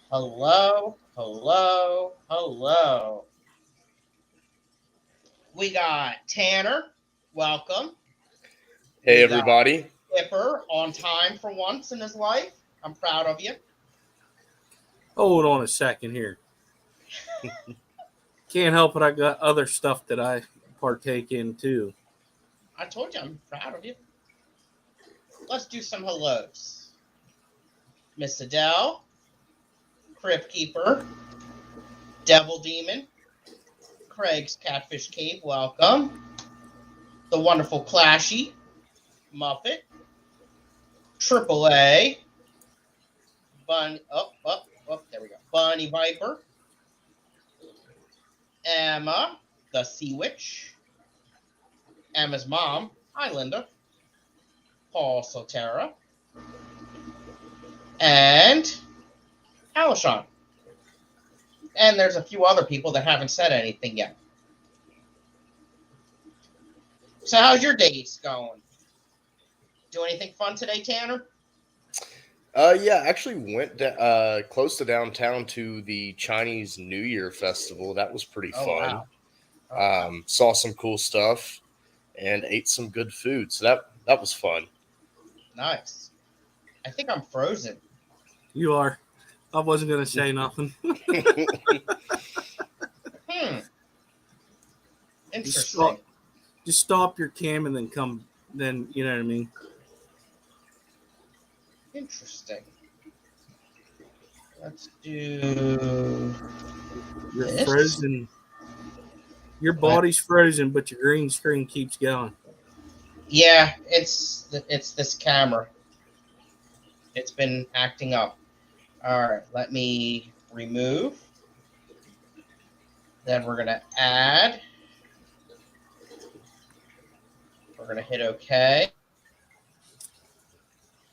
Hello, hello, hello. We got Tanner. Welcome. Hey, We got everybody. Skipper on time for once in his life. I'm proud of you. Hold on a second here. Can't help it. I got other stuff that I partake in too. I told you I'm proud of you. Let's do some hellos. Miss Adele, Crypt Keeper, Devil Demon, Craig's Catfish Cave. Welcome. The wonderful Clashy, Muppet, Triple A, there we go. Bunny Viper, Emma, the Sea Witch, Emma's mom. Hi, Linda. Paul Sotera, and Alishon. And there's a few other people that haven't said anything yet. So how's your days going? Do anything fun today, Tanner? Yeah, I actually went close to downtown to the Chinese New Year festival. That was pretty Oh, fun. wow. Oh, wow. Saw some cool stuff and ate some good food. So that was fun. Nice. I think I'm frozen. You are. I wasn't going to say nothing. Interesting. Just stop your cam and then come. Then you know what I mean. Interesting. Let's do. You're this. frozen. Your body's frozen, but your green screen keeps going. Yeah, it's this camera. It's been acting up. All right, let me remove. Then we're going to add. We're going to hit OK.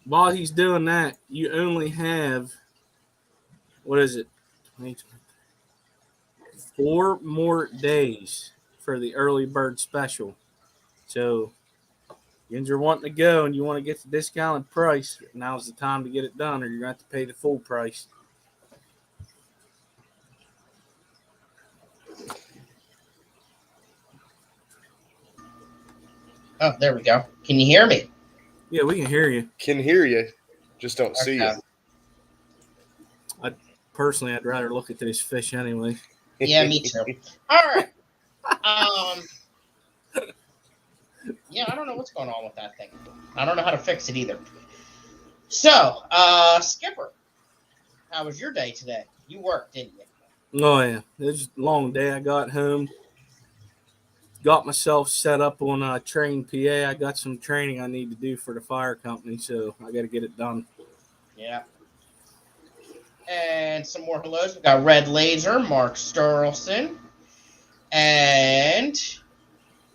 While he's doing that, you only have, what is it? 4 more days for the early bird special. So, you're wanting to go and you want to get the discounted price, now's the time to get it done, or you're going to have to pay the full price. Oh, there we go. Can you hear me? Yeah, we can hear you. Can hear you, just don't see you. Personally, I'd rather look at this fish anyway. Yeah, me too. All right. Yeah, I don't know what's going on with that thing. I don't know how to fix it either. So, Skipper, how was your day today? You worked, didn't you? Oh, yeah. It was a long day. I got home, got myself set up on Train PA. I got some training I need to do for the fire company, so I got to get it done. Yeah. And some more hellos. We got Red Laser, Mark Sturlson, and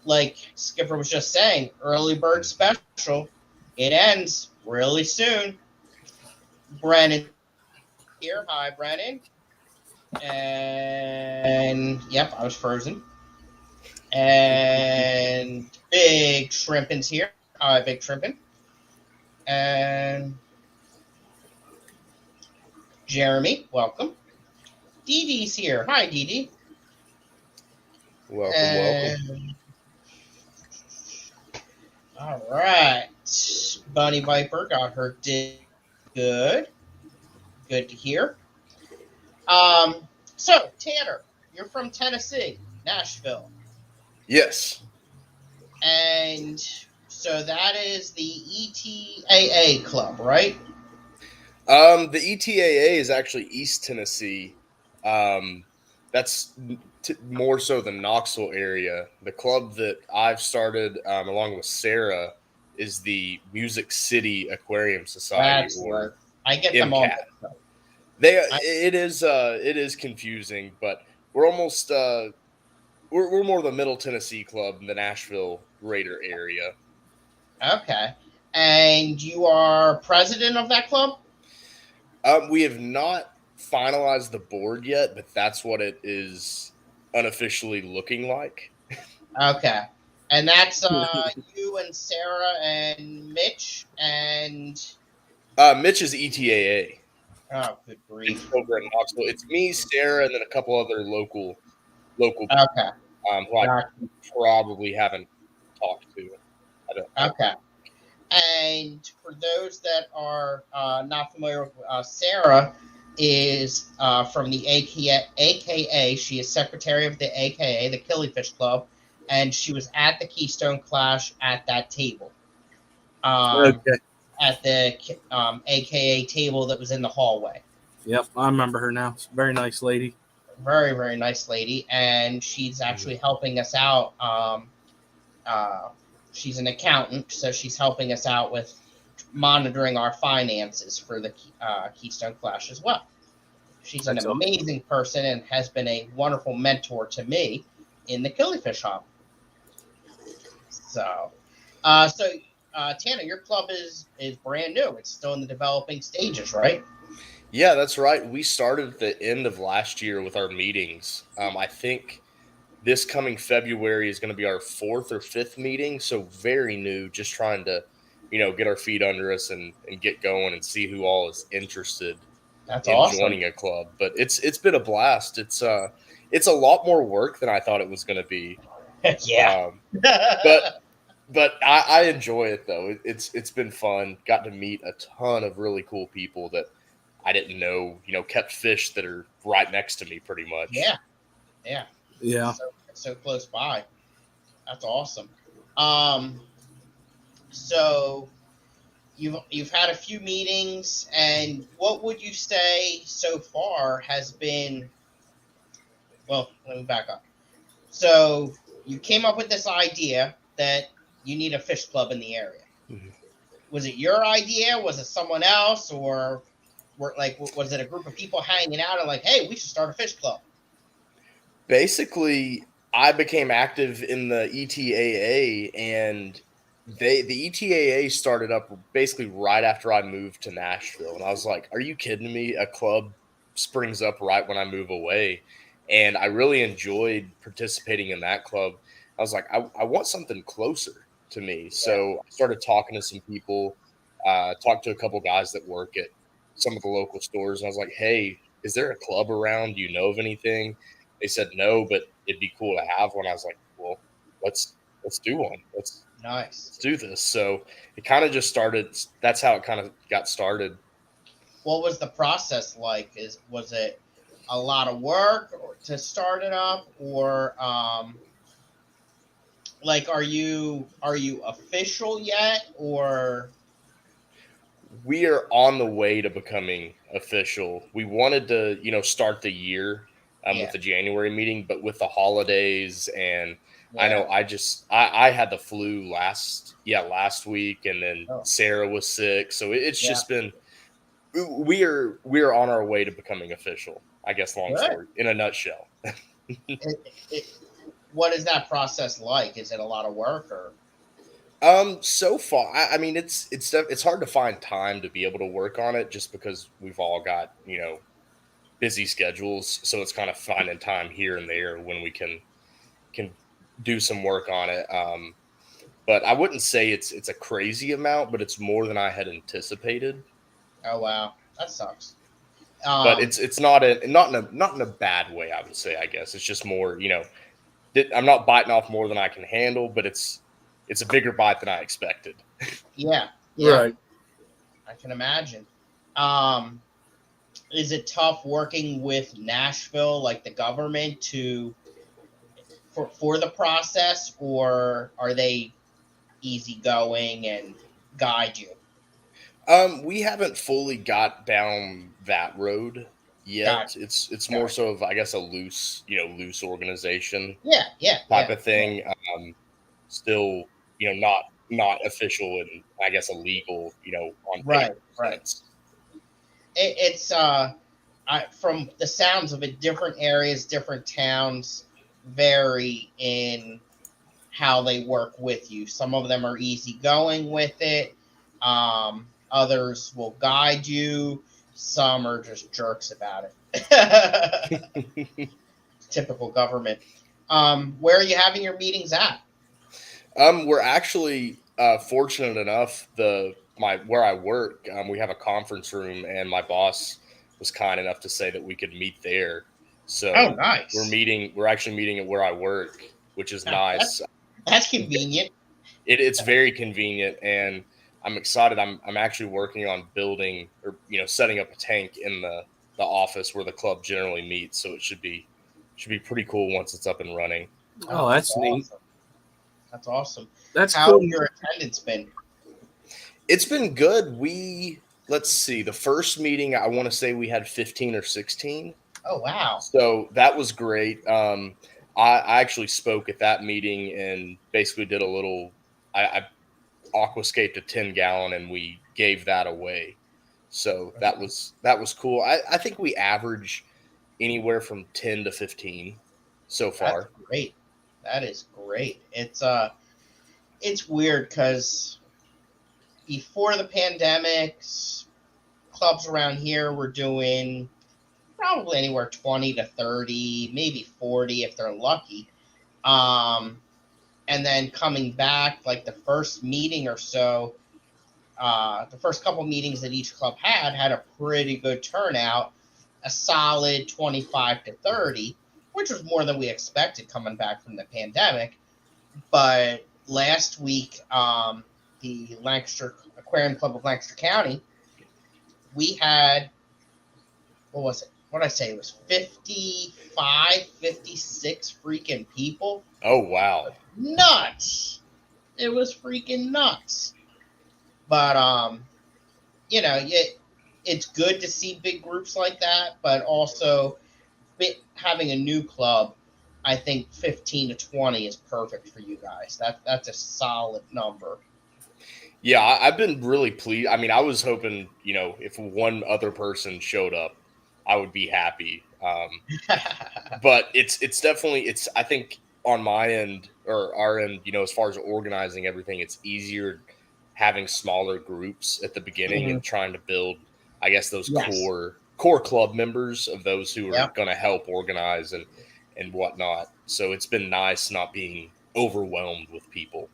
like Skipper was just saying, early bird special. It ends really soon. Brennan here. Hi, Brennan. And yep, I was frozen. And Big Shrimpin's here. Hi, Big Shrimpin. And Jeremy, welcome. Dee Dee's here. Hi, Dee Dee. Welcome. All right. Bunny Viper got her dig. Good. Good to hear. So, Tanner, you're from Tennessee, Nashville. Yes. And so that is the ETAA club, right? The ETAA is actually East Tennessee. That's more so the Knoxville area. The club that I've started along with Sarah is the Music City Aquarium Society. That's right. I get them all. It is confusing, but we're almost we're more the Middle Tennessee club in the Nashville greater area. Okay. And you are president of that club? We have not finalized the board yet, but that's what it is unofficially looking like. Okay. And that's you and Sarah and Mitch and Mitch is ETAA. Oh, good It's grief. over in Knoxville. It's me, Sarah, and then a couple other local Okay. who I Gotcha. probably haven't talked to. I don't Okay. And for those that are not familiar with Sarah, is from the AKA. She is secretary of the AKA, the Killifish Club, and she was at the Keystone Clash at that table, Okay. at the AKA table that was in the hallway. Yep, I remember her now. She's a very nice lady. Very, very nice lady, and she's actually helping us out. Uh, she's an accountant, so she's helping us out with monitoring our finances for the Keystone Clash as well. She's an That's all. amazing person and has been a wonderful mentor to me in the Killifish hobby. So, Tana, your club is brand new. It's still in the developing stages, right? Yeah, that's right. We started at the end of last year with our meetings. I think this coming February is going to be our 4th or 5th meeting, so very new. Just trying to, get our feet under us and get going and see who all is interested That's in awesome. joining a club. But it's been a blast. It's a lot more work than I thought it was going to be. Yeah. But I enjoy it though. It's been fun. Got to meet a ton of really cool people that I didn't know. Kept fish that are right next to me, pretty much. Yeah. Yeah. Yeah. So close by. That's awesome. Um, so you've had a few meetings, and what would you say so far has been? Well, let me back up. So you came up with this idea that you need a fish club in the area. Mhm. Was it your idea? Was it someone else, or was it a group of people hanging out and like, hey, we should start a fish club? Basically, I became active in the ETAA, and the ETAA started up basically right after I moved to Nashville, and I was like, "Are you kidding me? A club springs up right when I move away," and I really enjoyed participating in that club. I was like, I want something closer to me, Yeah. so I started talking to some people, talked to a couple guys that work at some of the local stores, and I was like, "Hey, is there a club around? Do you know of anything?" They said no, but it'd be cool to have one. I was like, well, let's do one. Let's Nice. do this. So it kind of just started. That's how it kind of got started. What was the process like? Was it a lot of work to start it up, or like are you official yet, or We are on the way to becoming official. We wanted to, start the year with yeah, the January meeting, but with the holidays and I know yeah, I had the flu last week, and then oh, Sarah was sick, so it's yeah, just been we are on our way to becoming official. I guess long good. story in a nutshell. It, what is that process like? Is it a lot of work, or So far, I mean, it's hard to find time to be able to work on it just because we've all got busy schedules. So it's kind of finding time here and there when we can do some work on it. But I wouldn't say it's a crazy amount, but it's more than I had anticipated. oh wow, that sucks. But Um, it's not in a bad way. I would say. I guess it's just more. I'm not biting off more than I can handle, but it's a bigger bite than I expected. yeah, yeah, Right. I can imagine. Um, is it tough working with Nashville, like the government, for the process, or are they easygoing and guide you? We haven't fully got down that road Got yet. It's more got so of I guess a loose organization yeah, yeah, type yeah, of thing. Still, not official and I guess illegal, on right, paper right. sense. It's from the sounds of it, different areas, different towns vary in how they work with you. Some of them are easygoing with it. Others will guide you. Some are just jerks about it. Typical government. Where are you having your meetings at? We're actually fortunate enough where I work, we have a conference room, and my boss was kind enough to say that we could meet there. So Oh, nice. we're actually meeting at where I work, which is nice. That's convenient. It's very convenient, and I'm excited. I'm actually working on building or setting up a tank in the office where the club generally meets. So it should be pretty cool once it's up and running. Oh, that's neat. Awesome. That's awesome. That's How's cool. your attendance been? It's been good. Let's see. The first meeting, I want to say we had 15 or 16. Oh, wow. So that was great. I actually spoke at that meeting and basically did a little. I aquascaped a 10-gallon and we gave that away. So that was cool. I think we average anywhere from 10 to 15 so far. That's great. That is great. It's weird because before the pandemic, clubs around here were doing probably anywhere 20 to 30, maybe 40 if they're lucky. And then coming back, like the first meeting or so, the first couple meetings that each club had a pretty good turnout, a solid 25 to 30, which was more than we expected coming back from the pandemic. But last week, the Lancaster Aquarium Club of Lancaster County, we had, what was it? What did I say? It was 55, 56 freaking people. Oh, wow. Nuts. It was freaking nuts. But, it's good to see big groups like that, but also having a new club, I think 15 to 20 is perfect for you guys. That's a solid number. Yeah, I've been really pleased. I mean, I was hoping, if one other person showed up, I would be happy. But it's definitely, I think on my end or our end, as far as organizing everything, it's easier having smaller groups at the beginning and trying to build, I guess, those core club members of those who are going to help organize and whatnot. So it's been nice not being overwhelmed with people.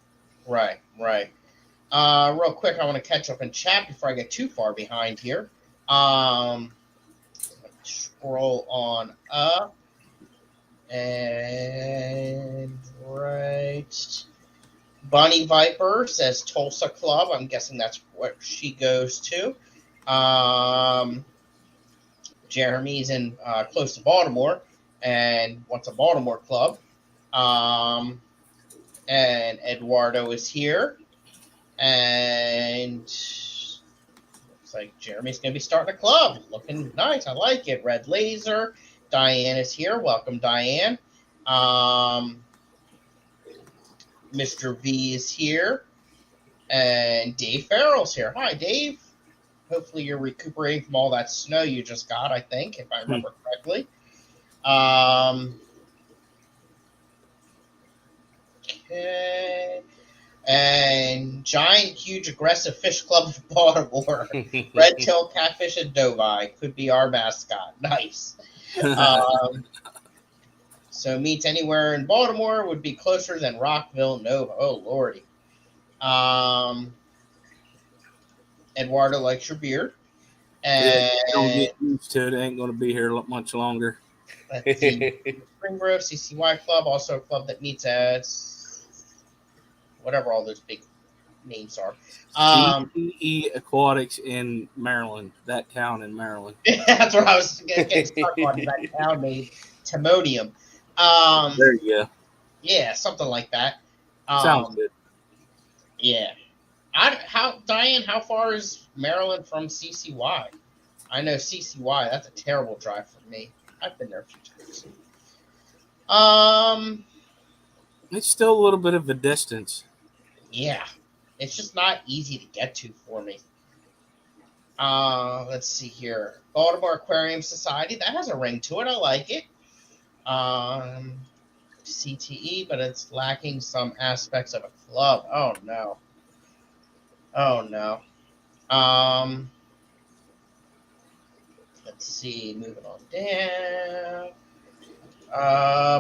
Right. Real quick, I want to catch up in chat before I get too far behind here. Scroll on up. And right. Bunny Viper says Tulsa Club. I'm guessing that's what she goes to. Jeremy's in close to Baltimore and wants a Baltimore club. And Eduardo is here. And looks like Jeremy's going to be starting a club. Looking nice. I like it. Red Laser. Diane is here. Welcome, Diane. Mr. V is here. And Dave Farrell's here. Hi, Dave. Hopefully you're recuperating from all that snow you just got, I think, if I remember correctly. Okay. And Giant Huge Aggressive Fish Club of Baltimore. Red Tail Catfish and Novi. Could be our mascot. Nice. So meets anywhere in Baltimore would be closer than Rockville, Nova. Oh, Lordy. Eduardo likes your beard. And don't get used to it. It ain't going to be here much longer. Let's see. Spring Grove CCY Club, also a club that meets at whatever all those big names are. CTE Aquatics in Maryland, that town in Maryland. That's what I was getting stuck on, that town named Timonium. There you go. Yeah, something like that. Sounds good. Yeah. Diane, how far is Maryland from CCY? I know CCY, that's a terrible drive for me. I've been there a few times. It's still a little bit of a distance. Yeah. It's just not easy to get to for me. Let's see here. Baltimore Aquarium Society, that has a ring to it. I like it. CTE, but it's lacking some aspects of a club. Oh, no. Let's see. Moving on down.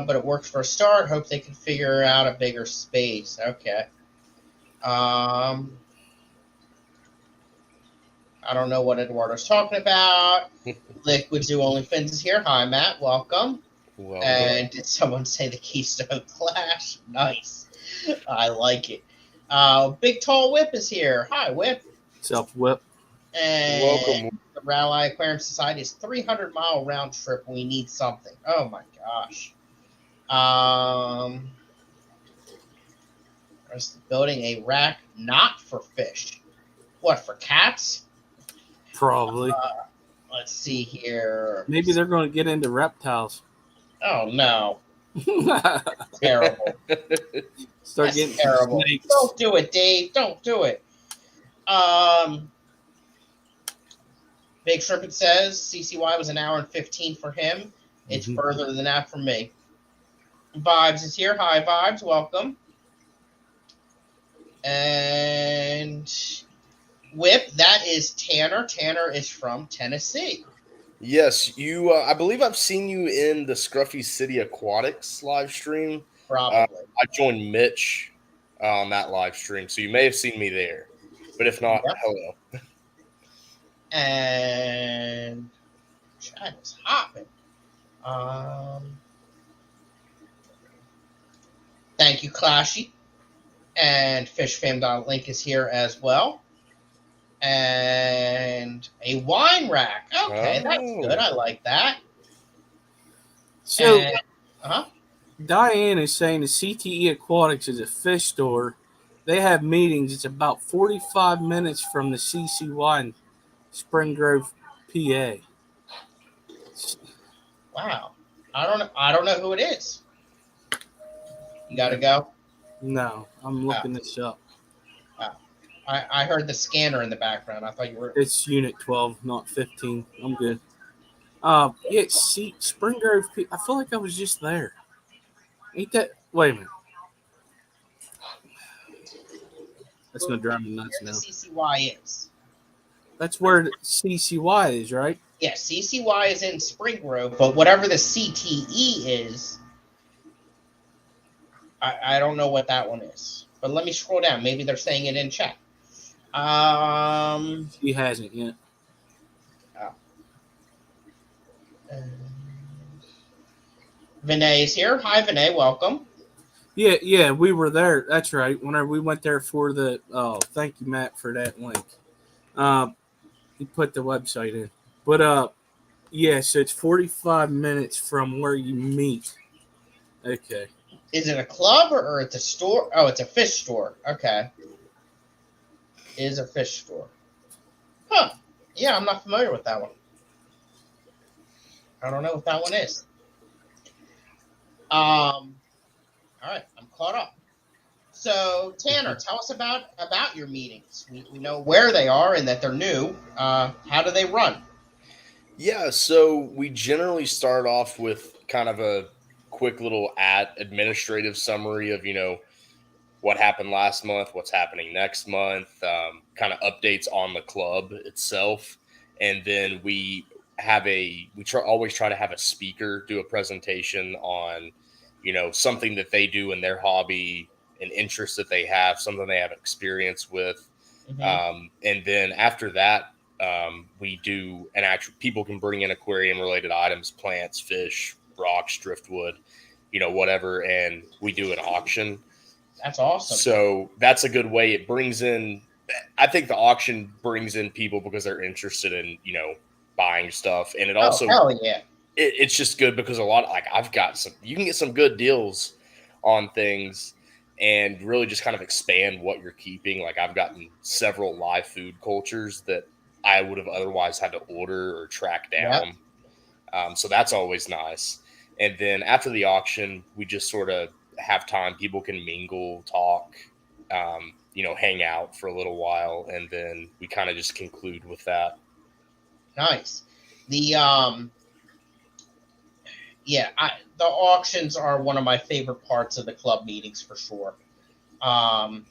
But it works for a start. Hope they can figure out a bigger space. Okay. I don't know what Eduardo's talking about. Liquid Zoo OnlyFins is here. Hi, Matt. Welcome. Well, And did someone say the Keystone Clash? Nice. I like it. Big Tall Whip is here. Hi, Whip. Self whip. And welcome. the Rally Aquarium Society is 300-mile round trip. We need something. Oh my gosh. Building a rack not for fish. What, for cats? Probably. Let's see here. Maybe they're going to get into reptiles. Oh no. Start Terrible. That's getting terrible. snakes. Don't do it, Dave. Don't do it. Big Shrimpet says CCY was an hour and 15 for him. It's further than that for me. Vibes is here. Hi, Vibes. Welcome. And Whip, that is Tanner. Tanner is from Tennessee. Yes, you. I believe I've seen you in the Scruffy City Aquatics live stream. Probably. I joined Mitch on that live stream, so you may have seen me there. But if not, Yep. hello. And chat is hopping. Thank you, Clashy. And FishFam.link is here as well. And a wine rack. Okay, that's good. I like that. So, And, Diane is saying the CTE Aquatics is a fish store. They have meetings. It's about 45 minutes from the CCY in Spring Grove, PA. wow. I don't know who it is. You got to go? No, I'm looking this up. I heard the scanner in the background. I thought you were. It's Unit 12, not 15. I'm good. Yeah, see, Spring Grove, I feel like I was just there. Ain't that? Wait a minute. That's going to drive me nuts Where now. the CCY is. That's where the CCY is, right? Yeah, CCY is in Spring Grove, but whatever the CTE is, I don't know what that one is. But let me scroll down. Maybe they're saying it in chat. He hasn't yet. Vinay is here. Hi, Vinay. Welcome. Yeah, we were there. That's right. Whenever we went there for the thank you, Matt, for that link. He put the website in. But yeah, so it's 45 minutes from where you meet. Okay. Is it a club or it's a store? Oh, it's a fish store. Okay. It is a fish store. Huh. Yeah, I'm not familiar with that one. I don't know what that one is. All right, I'm caught up. So, Tanner, tell us about your meetings. We know where they are and that they're new. How do they run? Yeah, so we generally start off with kind of a quick little administrative summary of, what happened last month, what's happening next month, kind of updates on the club itself. And then we always try to have a speaker do a presentation on, something that they do in their hobby, an interest that they have, something they have experience with. Mm-hmm. And then after that, we do people can bring in aquarium related items, plants, fish, rocks, driftwood, whatever. And we do an auction. That's awesome. So that's a good way. I think the auction brings in people because they're interested in, buying stuff. And it also, hell yeah. It's just good because you can get some good deals on things and really just kind of expand what you're keeping. Like I've gotten several live food cultures that I would have otherwise had to order or track down. Yep. So that's always nice. And then after the auction, we just sort of have time. People can mingle, talk, hang out for a little while. And then we kind of just conclude with that. Nice. The auctions are one of my favorite parts of the club meetings for sure. I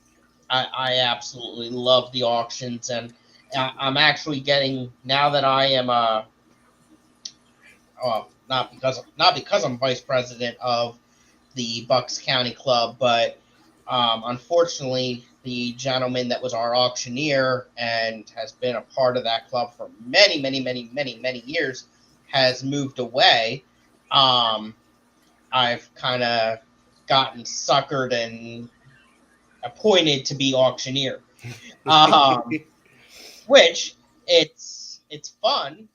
absolutely love the auctions, and I'm actually getting, now that I am not because I'm vice president of the Bucks County Club, but unfortunately the gentleman that was our auctioneer and has been a part of that club for many, many, many, many, many years, has moved away. I've kind of gotten suckered and appointed to be auctioneer, which it's fun,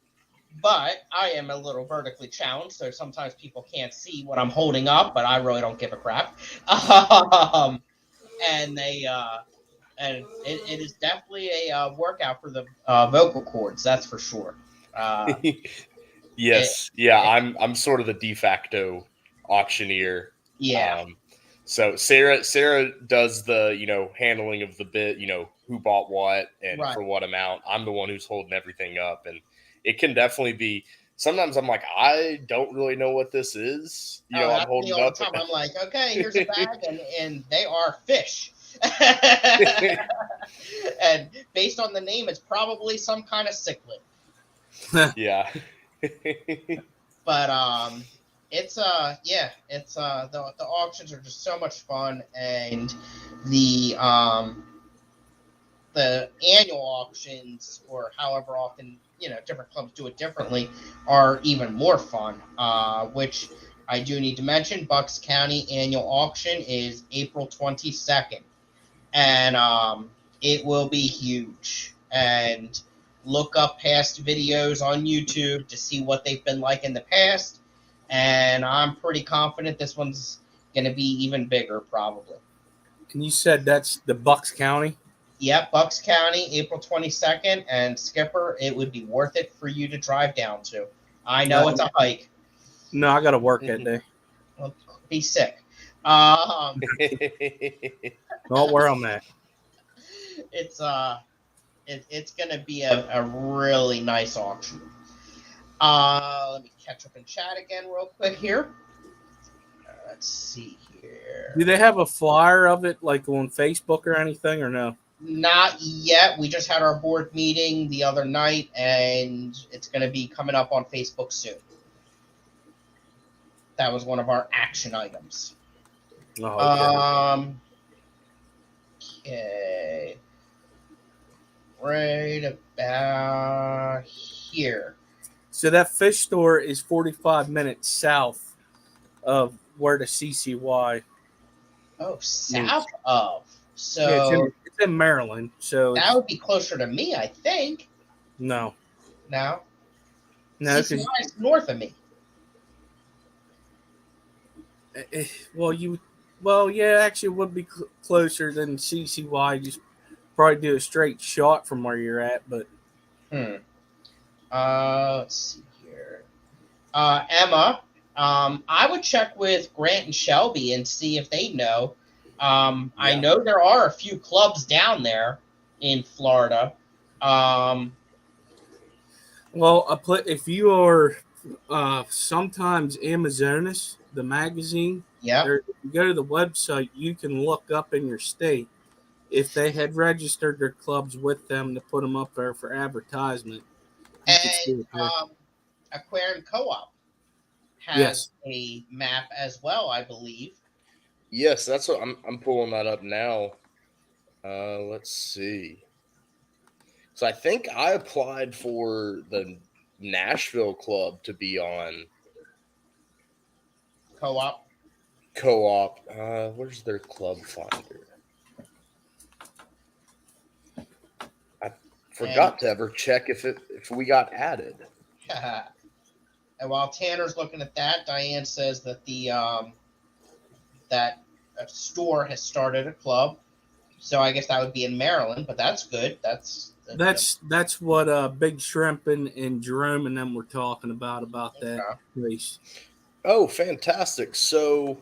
but I am a little vertically challenged, so sometimes people can't see what I'm holding up, but I really don't give a crap. And they and it is definitely a workout for the vocal cords, that's for sure. Yes, yeah, I'm sort of the de facto auctioneer. Yeah. So Sarah does the handling of the bit, who bought what and Right. for what amount. I'm the one who's holding everything up, and it can definitely be. Sometimes I'm like, I don't really know what this is. I'm holding all up. the time. I'm like, okay, here's a bag, and they are fish. And based on the name, it's probably some kind of cichlid. Yeah. But it's the auctions are just so much fun, and the annual auctions, or however often different clubs do it differently, are even more fun. Which I do need to mention, Bucks County annual auction is April 22nd, and it will be huge. And look up past videos on YouTube to see what they've been like in the past, and I'm pretty confident this one's going to be even bigger, probably. And you said that's the Bucks County? Yep, Bucks County, April 22nd, and Skipper, it would be worth it for you to drive down to. I know it's a hike. No, I got to work that day. Well, be sick. Not where I'm at. It's going to be a really nice auction. Let me catch up and chat again real quick here. Let's see here. Do they have a flyer of it, like on Facebook or anything, or no? Not yet. We just had our board meeting the other night, and it's going to be coming up on Facebook soon. That was one of our action items. Oh, okay. Okay. Right about here. So that fish store is 45 minutes south of where the CCY. Oh, south of. So yeah, it's in Maryland. So that would be closer to me, I think. No. No. No, CCY is north of me. Actually, it would be closer than CCY. Just probably do a straight shot from where you're at, but. Let's see here. Emma, I would check with Grant and Shelby and see if they know. I know there are a few clubs down there in Florida. If you are sometimes Amazonas, the magazine, or you go to the website, you can look up in your state if they had registered their clubs with them to put them up there for advertisement. And Aquarium Co-op has a map as well, I believe. Yes, that's what I'm pulling that up now. Let's see. So I think I applied for the Nashville club to be on Co-op. Where's their club finder? I forgot to ever check if we got added. And while Tanner's looking at that, Diane says that the that store has started a club. So I guess that would be in Maryland, but that's good. That's what Big Shrimp and Jerome and them were talking about that place. Oh, fantastic. So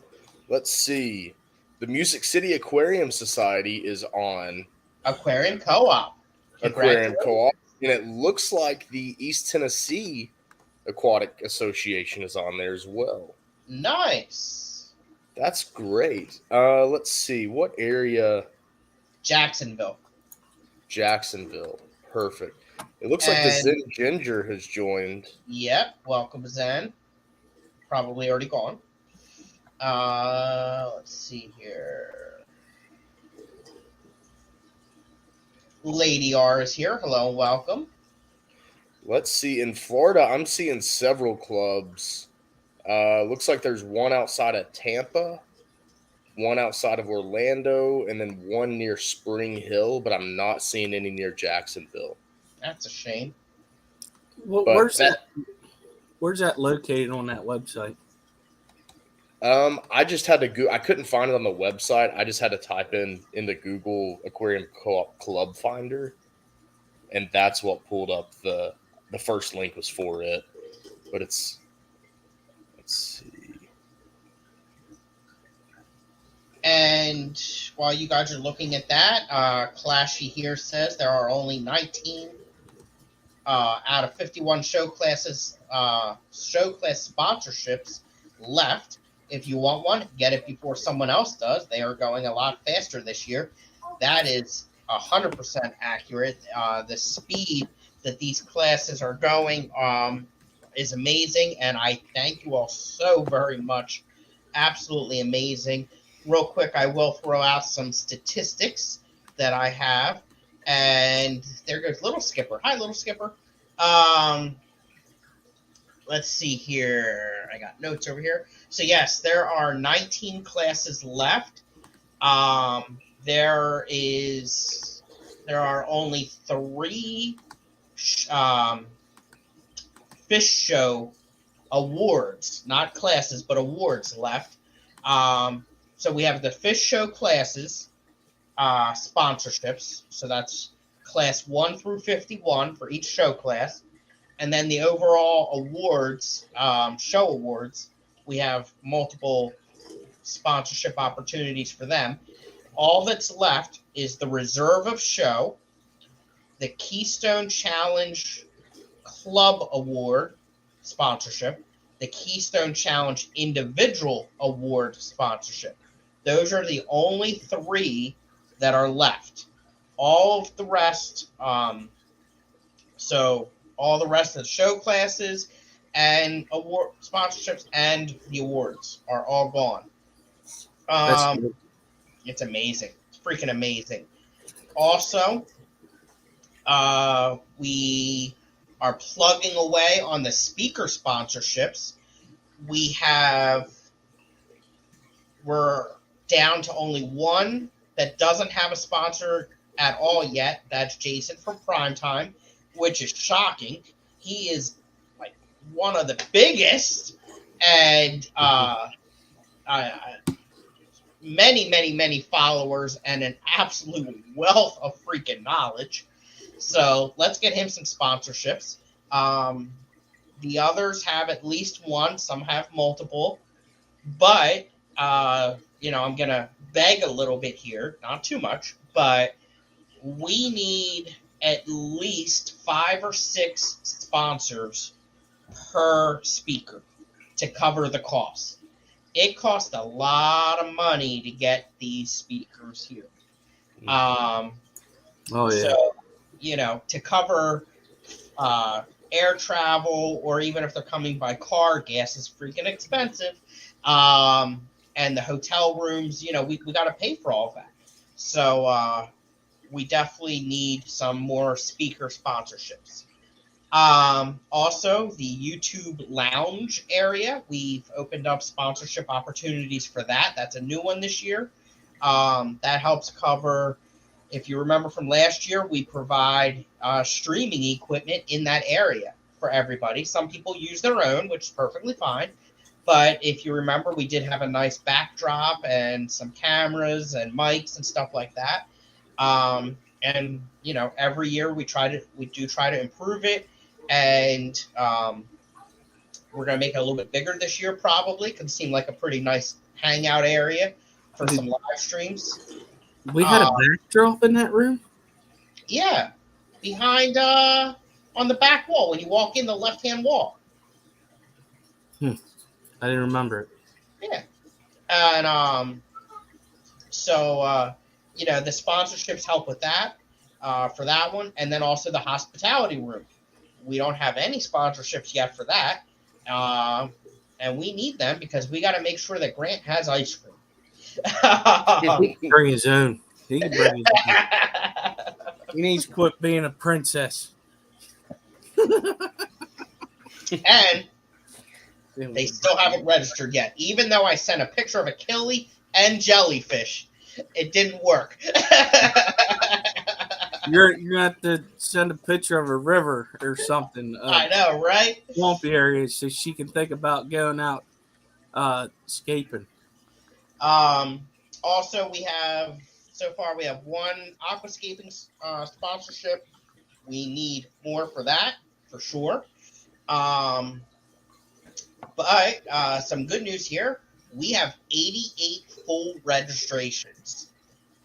let's see. The Music City Aquarium Society is on Aquarium Co-op. Aquarium Co-op. And it looks like the East Tennessee Aquatic Association is on there as well. Nice. That's great. Let's see. What area? Jacksonville. Perfect. It looks like the Zen Ginger has joined. Yep. Welcome, Zen. Probably already gone. Let's see here. Lady R is here. Hello and welcome. Let's see. In Florida, I'm seeing several clubs. Looks like there's one outside of Tampa, one outside of Orlando, and then one near Spring Hill, but I'm not seeing any near Jacksonville. That's a shame. Well, But where's that located on that website? I just had to go. I couldn't find it on the website. I just had to type in the Google Aquarium Club Finder, and that's what pulled up the first link was for it. But let's see. And while you guys are looking at that, Clashy here says there are only 19 out of 51 show class sponsorships left. If you want one, get it before someone else does. They are going a lot faster this year. That is 100% accurate. The speed that these classes are going is amazing, and I thank you all so very much. Absolutely amazing. Real quick, I will throw out some statistics that I have. And there goes Little Skipper. Hi, Little Skipper. Let's see here. I got notes over here. So, yes, there are 19 classes left. There are only 3 fish show awards, not classes, but awards left. So we have the fish show classes, sponsorships. So that's class 1 through 51 for each show class. And then the overall awards, show awards, we have multiple sponsorship opportunities for them. All that's left is the Reserve of Show, the Keystone Challenge Club Award sponsorship, the Keystone Challenge Individual Award sponsorship. Those are the only 3 that are left. All of the rest, so all the rest of the show classes and award sponsorships and the awards are all gone. It's amazing. It's freaking amazing. Also, we are plugging away on the speaker sponsorships. We're down to only one that doesn't have a sponsor at all yet. That's Jason from Primetime, which is shocking. He is like one of the biggest and many followers and an absolute wealth of freaking knowledge. So let's get him some sponsorships. The others have at least one. Some have multiple. But, I'm going to beg a little bit here. Not too much. But we need at least 5 or 6 sponsors per speaker to cover the cost. It costs a lot of money to get these speakers here. Oh, yeah. So, to cover air travel, or even if they're coming by car, gas is freaking expensive. And the hotel rooms, we got to pay for all of that. So we definitely need some more speaker sponsorships. Also, the YouTube Lounge area, we've opened up sponsorship opportunities for that. That's a new one this year. That helps cover, if you remember from last year, we provide streaming equipment in that area for everybody. Some people use their own, which is perfectly fine. But if you remember, we did have a nice backdrop and some cameras and mics and stuff like that. And every year we do try to improve it, and we're gonna make it a little bit bigger this year. Probably can seem like a pretty nice hangout area for some live streams. We had a backdrop in that room. Yeah, behind on the back wall when you walk in the left-hand wall. I didn't remember it. Yeah, and so the sponsorships help with that for that one, and then also the hospitality room. We don't have any sponsorships yet for that, and we need them because we got to make sure that Grant has ice cream. He can bring his own. He can bring his own. He needs to quit being a princess. And they still haven't registered yet. Even though I sent a picture of a killie and jellyfish, it didn't work. You're gonna have to send a picture of a river or something. I know, right? Swampy areas so she can think about going out escaping. Also, we have one aquascaping sponsorship. We need more for that, for sure. But some good news here. We have 88 full registrations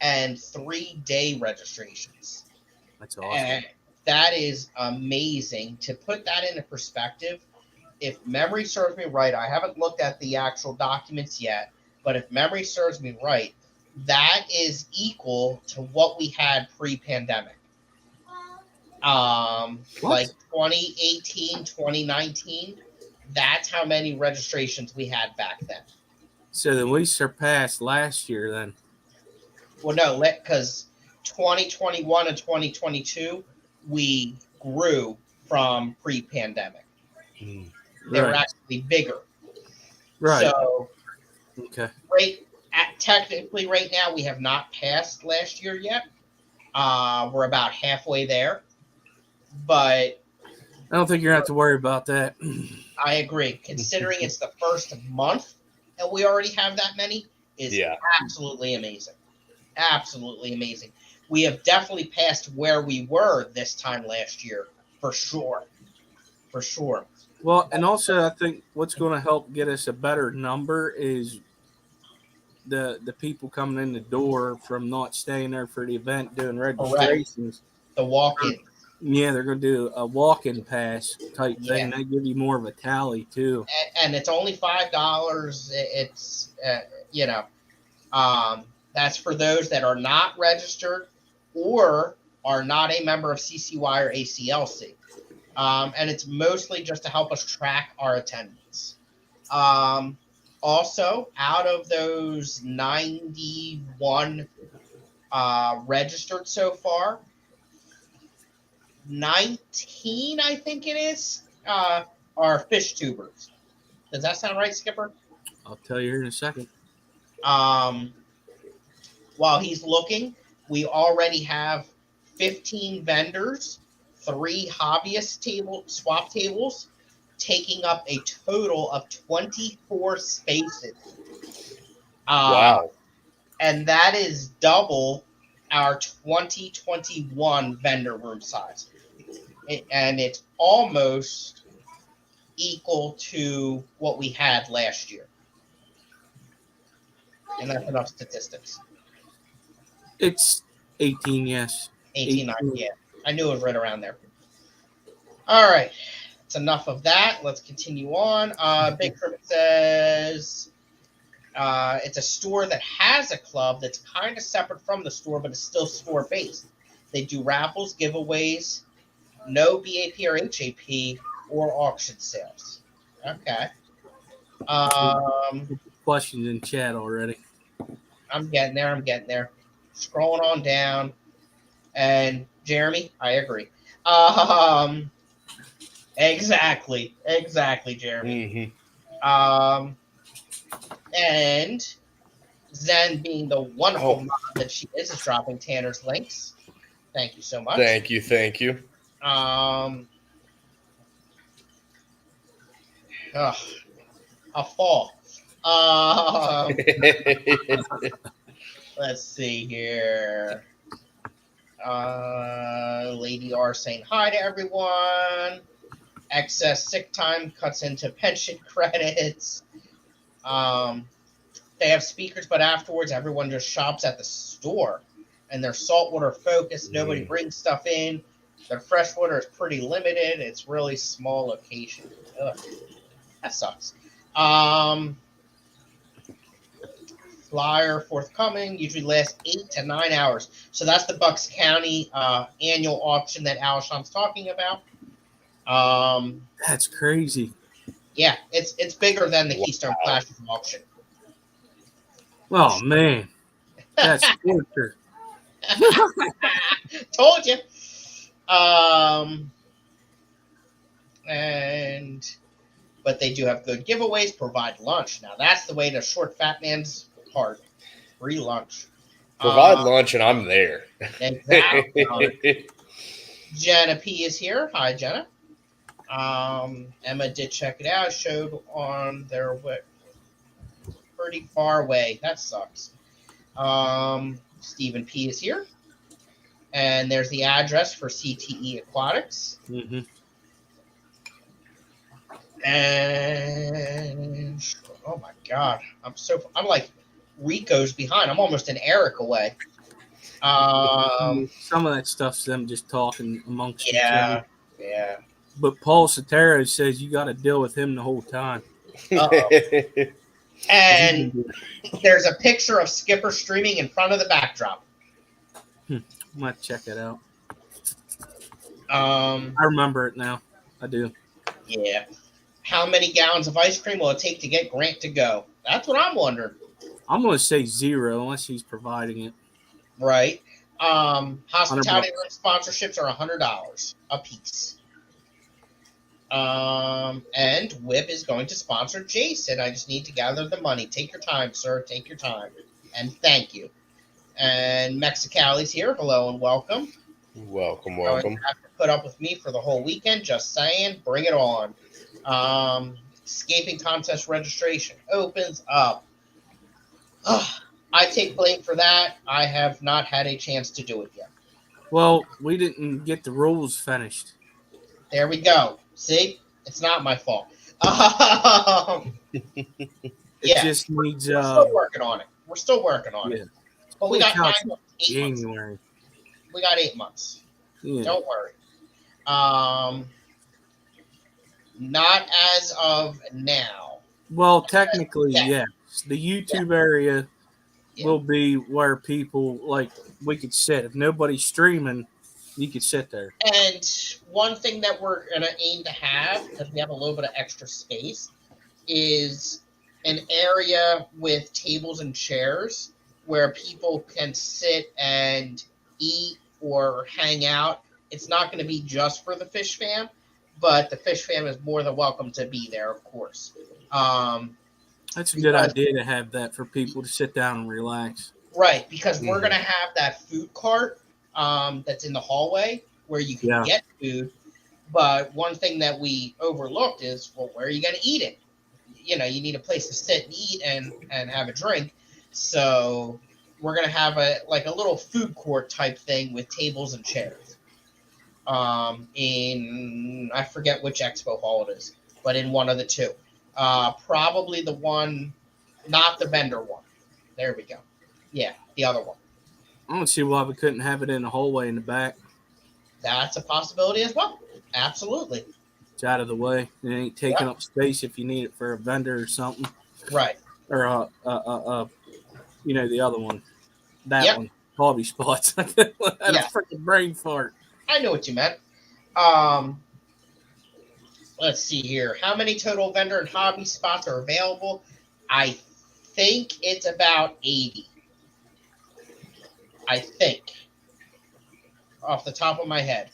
and 3-day registrations. That's awesome. And that is amazing. To put that into perspective, if memory serves me right, I haven't looked at the actual documents yet, but if memory serves me right, that is equal to what we had pre-pandemic. Like 2018, 2019, that's how many registrations we had back then. So then we surpassed last year then. Well, no, because 2021 and 2022, we grew from pre-pandemic. They were actually bigger. Right. So, okay. Technically, right now, we have not passed last year yet. We're about halfway there. But I don't think you're going to have to worry about that. I agree. Considering it's the first month and we already have that many, is absolutely amazing. Absolutely amazing. We have definitely passed where we were this time last year, for sure. For sure. Well, and also I think what's going to help get us a better number is the people coming in the door from not staying there for the event doing registrations. Correct. The walk-in. Yeah, they're going to do a walk-in pass type thing. They give you more of a tally too. And it's only $5. It's that's for those that are not registered or are not a member of CCY or ACLC. And it's mostly just to help us track our attendance. Also, out of those 91 registered so far, 19, I think it is, are fish tubers. Does that sound right, Skipper? I'll tell you here in a second. While he's looking, we already have 15 vendors, 3 hobbyist swap tables, taking up a total of 24 spaces. Wow. And that is double our 2021 vendor room size. And it's almost equal to what we had last year. And that's enough statistics. It's 18, yes. 18, yeah. I knew it was right around there. All right. That's enough of that. Let's continue on. Big Trip says it's a store that has a club that's kind of separate from the store, but it's still store-based. They do raffles, giveaways, no BAP or HAP, or auction sales. Okay. Questions in chat already. I'm getting there. Scrolling on down. And Jeremy, I agree. Exactly, Jeremy. Mm-hmm. And Zen, being the wonderful mom that she is dropping Tanner's links. Thank you so much. Thank you. A fall. Let's see here. Lady R saying hi to everyone. Excess sick time cuts into pension credits. They have speakers, but afterwards everyone just shops at the store. And they're saltwater focused. Nobody brings stuff in. Their freshwater is pretty limited. It's really small location. Ugh, that sucks. Flyer forthcoming. Usually lasts 8 to 9 hours. So that's the Bucks County annual auction that Alshon's talking about. That's crazy. Yeah, it's bigger than the Keystone Classroom auction. Oh man, that's torture. Told you. But they do have good giveaways. Provide lunch. Now that's the way to short fat man's heart. Free lunch. Provide lunch, and I'm there. Exactly. Jenna P is here. Hi, Jenna. Emma did check it out. Showed on their pretty far away. That sucks. Stephen P is here. And there's the address for CTE Aquatics. Mm-hmm. And oh my God, I'm like Rico's behind. I'm almost an Eric away. Some of that stuff's them just talking amongst each other. Yeah. But Paul Sotero says you got to deal with him the whole time. And there's a picture of Skipper streaming in front of the backdrop. I might check it out. I remember it now. I do. Yeah. How many gallons of ice cream will it take to get Grant to go? That's what I'm wondering. I'm going to say 0 unless he's providing it. Right. Hospitality room sponsorships are $100 a piece. And Whip is going to sponsor Jason. I just need to gather the money. Take your time, sir. Take your time. And thank you. And Mexicali's here. Hello and welcome. Welcome. You have to put up with me for the whole weekend. Just saying. Bring it on. Escaping contest registration opens up. I take blame for that. I have not had a chance to do it yet. Well, we didn't get the rules finished. There we go. See? It's not my fault. It just needs... We're still working on it. It. But we got 8 months. January. We got 8 months. Yeah. Don't worry. Not as of now. Well, technically, yes. The YouTube area will be where people, like, we could sit. If nobody's streaming, you could sit there. And one thing that we're going to aim to have, because we have a little bit of extra space, is an area with tables and chairs where people can sit and eat or hang out. It's not going to be just for the Fish Fam, but the Fish Fam is more than welcome to be there, of course. That's a good idea to have that for people to sit down and relax. Right, because we're going to have that food cart that's in the hallway where you can get food. But one thing that we overlooked is, well, where are you going to eat it? You know, you need a place to sit and eat and have a drink. So we're going to have a little food court type thing with tables and chairs. In, I forget which expo hall it is, but in one of the two. Probably the one, not the vendor one. There we go. Yeah, the other one. I don't see why we couldn't have it in the hallway in the back. That's a possibility as well. Absolutely. It's out of the way. It ain't taking up space if you need it for a vendor or something. Right. Or the other one. That one. Hobby spots. That's a freaking brain fart. I know what you meant. Let's see here. How many total vendor and hobby spots are available? I think it's about 80. I think. Off the top of my head.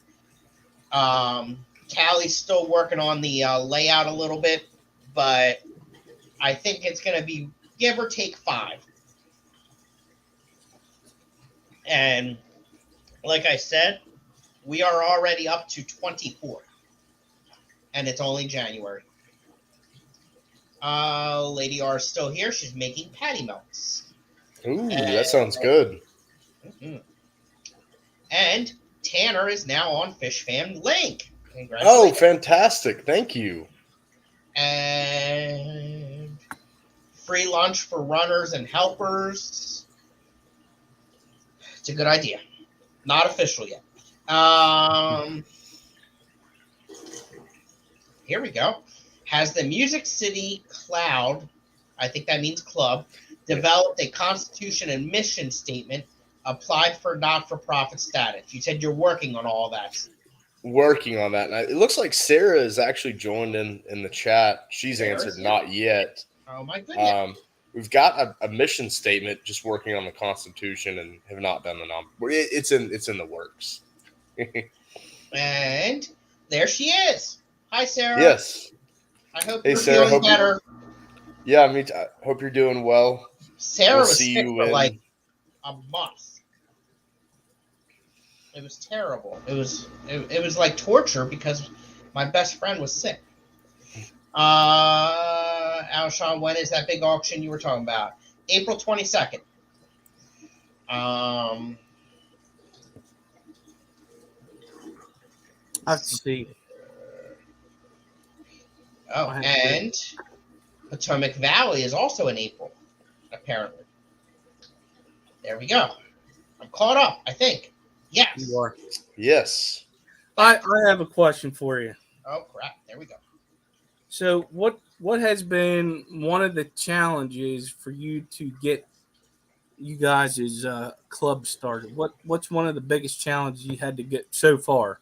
Callie's still working on the layout a little bit, but I think it's going to be give or take 5. And like I said, we are already up to 24. And it's only January. Lady R is still here. She's making patty melts. Ooh, that sounds good. Mm-hmm. And Tanner is now on Fish Fam Link. Oh, fantastic. Thank you. And free lunch for runners and helpers. It's a good idea. Not official yet. Here we go. Has the Music City Cloud, I think that means club, developed a constitution and mission statement, applied for not-for-profit status? You said you're working on all that. Working on that. And it looks like Sarah is actually joined in the chat. She's answered not yet. Oh, my goodness. we've got a mission statement, just working on the Constitution, and have not done the It's in the works. And there she is. Hi, Sarah. Yes. I hope Hey, you're Sarah, feeling better. Yeah, I hope you're doing well. Sarah was see sick you for in- like a month. It was terrible. It was like torture because my best friend was sick. Alshon, when is that big auction you were talking about? April 22nd. Let's see. Oh, and Potomac Valley is also in April, apparently. There we go. I'm caught up, I think. Yes. You are. Yes. I have a question for you. Oh, crap. There we go. So what has been one of the challenges for you to get you guys' club started? What's one of the biggest challenges you had to get so far?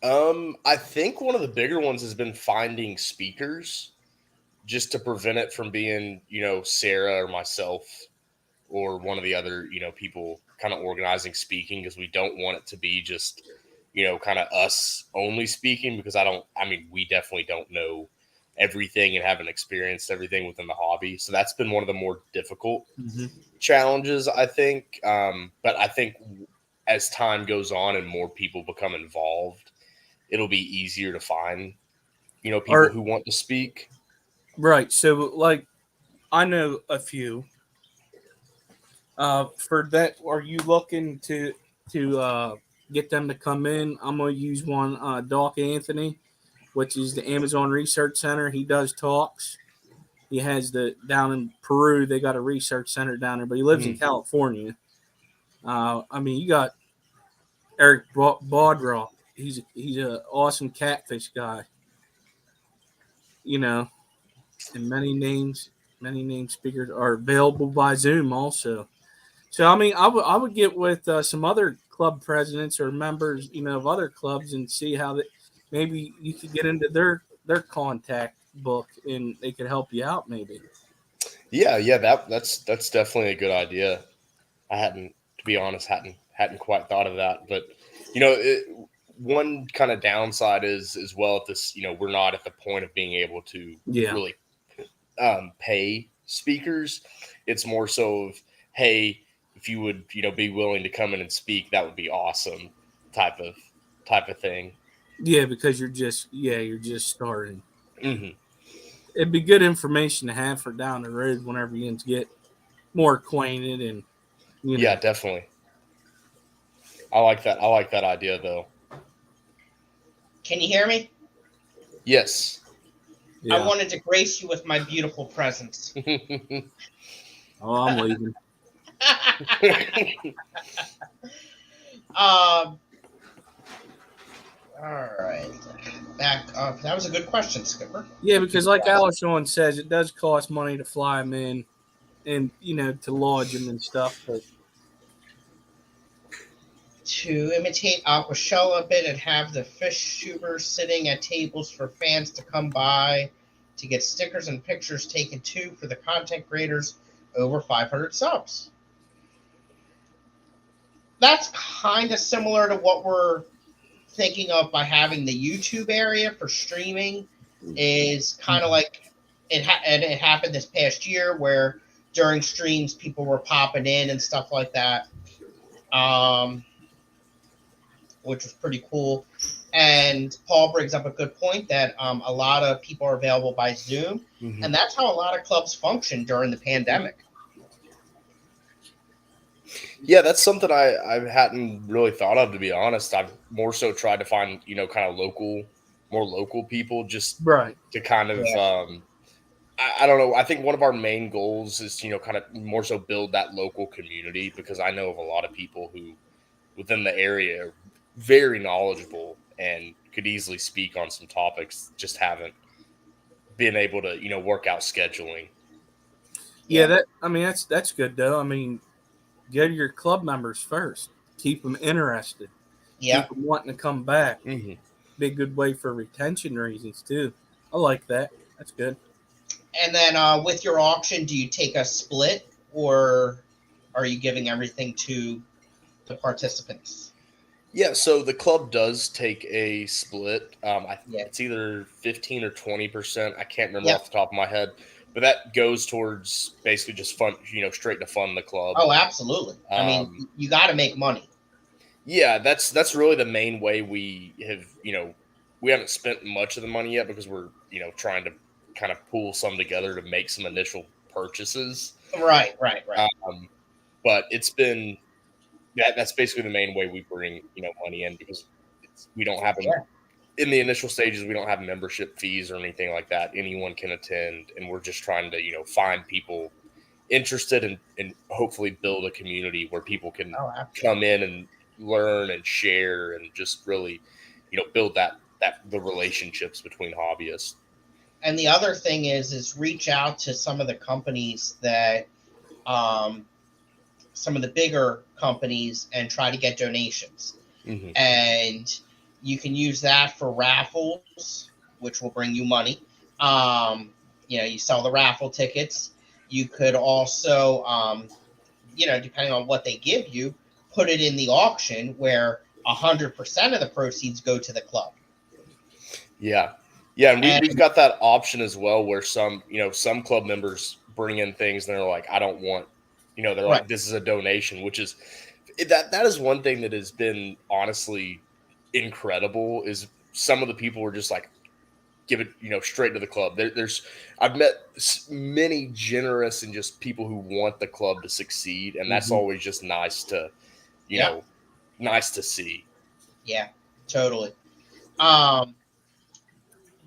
I think one of the bigger ones has been finding speakers, just to prevent it from being, Sarah or myself or one of the other, people kind of organizing speaking, because we don't want it to be just, kind of us only speaking, because we definitely don't know everything and haven't experienced everything within the hobby. So that's been one of the more difficult challenges, I think. But I think as time goes on and more people become involved, it'll be easier to find, people who want to speak. Right. So, like, I know a few. For that, are you looking to get them to come in? I'm gonna use one, Doc Anthony, which is the Amazon Research Center. He does talks. He has down in Peru. They got a research center down there, but he lives in California. You got Eric Baudrock. He's an awesome catfish guy. And many names speakers are available by Zoom also. So I would get with some other club presidents or members, of other clubs, and see how that maybe you could get into their contact book and they could help you out maybe. Yeah, that's definitely a good idea. I hadn't quite thought of that, but one kind of downside is as well, if this, we're not at the point of being able to really pay speakers. It's more so of, hey, if you would, be willing to come in and speak, that would be awesome type of thing. Yeah, because you're just starting. Mm-hmm. It'd be good information to have for down the road whenever you get more acquainted and Yeah, definitely. I like that idea though. Can you hear me? Yes. Yeah. I wanted to grace you with my beautiful presence. Oh, I'm leaving. All right. Back up. That was a good question, Skipper. Yeah, because like Alshon says, it does cost money to fly them in and, to lodge them and stuff. But to imitate Aquashella a bit and have the fish tubers sitting at tables for fans to come by to get stickers and pictures taken too for the content creators over 500 subs. That's kind of similar to what we're thinking of by having the YouTube area for streaming. Is kind of like it happened this past year where during streams people were popping in and stuff like that. Which was pretty cool. And Paul brings up a good point that a lot of people are available by Zoom. Mm-hmm. And that's how a lot of clubs function during the pandemic. Yeah, that's something I hadn't really thought of, to be honest. I've more so tried to find, kind of more local people, just to kind of, I don't know. I think one of our main goals is, kind of more so build that local community, because I know of a lot of people who within the area are very knowledgeable and could easily speak on some topics, just haven't been able to, work out scheduling. Yeah, that's good though. Go to your club members first. Keep them interested. Yeah. Keep them wanting to come back. Mm-hmm. Be a good way for retention reasons too. I like that. That's good. And then with your auction, do you take a split, or are you giving everything to the participants? Yeah, so the club does take a split. Yeah. It's either 15 or 20%. I can't remember Yep. off the top of my head, but that goes towards basically just fund, straight to fund the club. Oh, absolutely. I mean, Um, you got to make money. yeah, that's really the main way we have, we haven't spent much of the money yet because we're, trying to kind of pool some together to make some initial purchases. Right, right, right. But it's been that's basically the main way we bring, money in because we don't have Yeah. in the initial stages, we don't have membership fees or anything like that. Anyone can attend, and we're just trying to, find people interested and hopefully build a community where people can Oh, absolutely. come in and learn and share and just really, build that the relationships between hobbyists. And the other thing is reach out to some of the companies that, some of the bigger companies, and try to get donations. Mm-hmm. And you can use that for raffles, which will bring you money. You sell the raffle tickets. You could also, depending on what they give you, put it in the auction where 100% of the proceeds go to the club. Yeah. And we've got that option as well where some club members bring in things and they're like, I don't want, they're Right. like, this is a donation, which is that is one thing that has been honestly incredible is some of the people were just like, give it, straight to the club. I've met many generous and just people who want the club to succeed. And that's always just nice to, nice to see. Yeah, totally.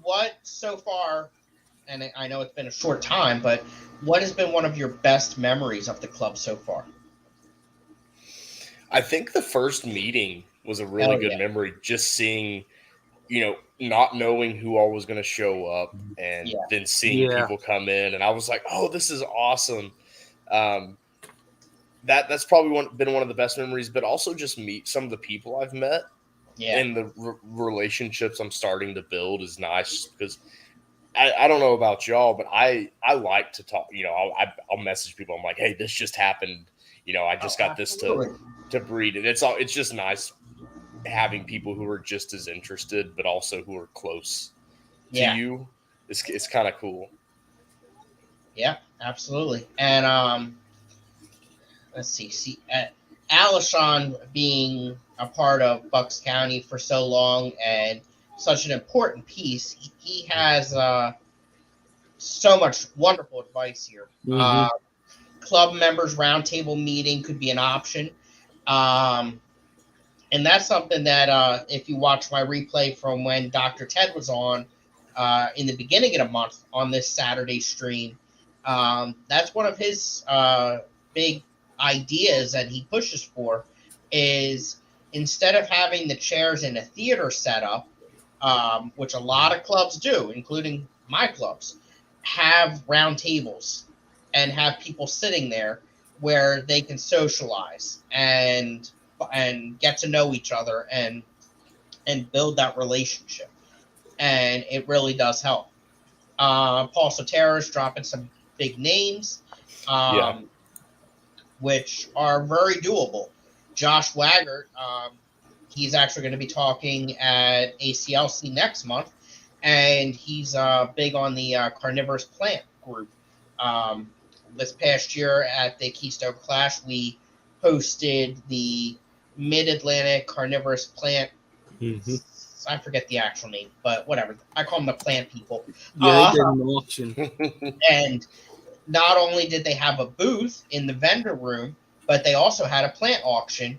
What so far, and I know it's been a short time, but what has been one of your best memories of the club so far? I think the first meeting was a really good memory. Just seeing, not knowing who all was going to show up and then seeing people come in. And I was like, oh, this is awesome. That's probably been one of the best memories, but also just meet some of the people I've met. Yeah. And the relationships I'm starting to build is nice because I don't know about y'all, but I like to talk. I'll message people. I'm like, hey, this just happened. I just got absolutely. this to breed it. It's just nice having people who are just as interested, but also who are close to you. It's kind of cool. Yeah, absolutely. And let's see, Alishon being a part of Bucks County for so long and such an important piece, he has so much wonderful advice here. Club members roundtable meeting could be an option. And that's something that if you watch my replay from when Dr. Ted was on in the beginning of the month on this Saturday stream, that's one of his big ideas that he pushes for is instead of having the chairs in a theater setup, which a lot of clubs do, including my clubs, have round tables and have people sitting there where they can socialize and get to know each other and build that relationship. And it really does help. Paul Sotero is dropping some big names, which are very doable. Josh Waggart, he's actually going to be talking at ACLC next month, and he's big on the carnivorous plant group. This past year at the Keystone Clash, we hosted the Mid-Atlantic Carnivorous Plant. I forget the actual name, but whatever. I call them the plant people. Yeah, they did an auction. And not only did they have a booth in the vendor room, but they also had a plant auction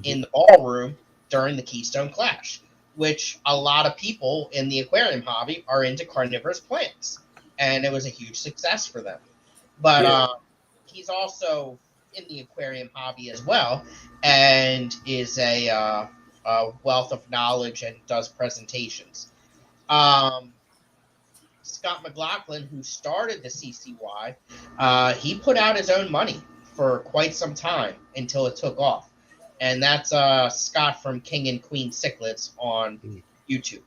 in the ballroom during the Keystone Clash, which a lot of people in the aquarium hobby are into carnivorous plants. And it was a huge success for them. But he's also in the aquarium hobby as well and is a wealth of knowledge and does presentations. Scott McLaughlin, who started the CCY, he put out his own money for quite some time until it took off. And that's Scott from King and Queen Cichlids on YouTube.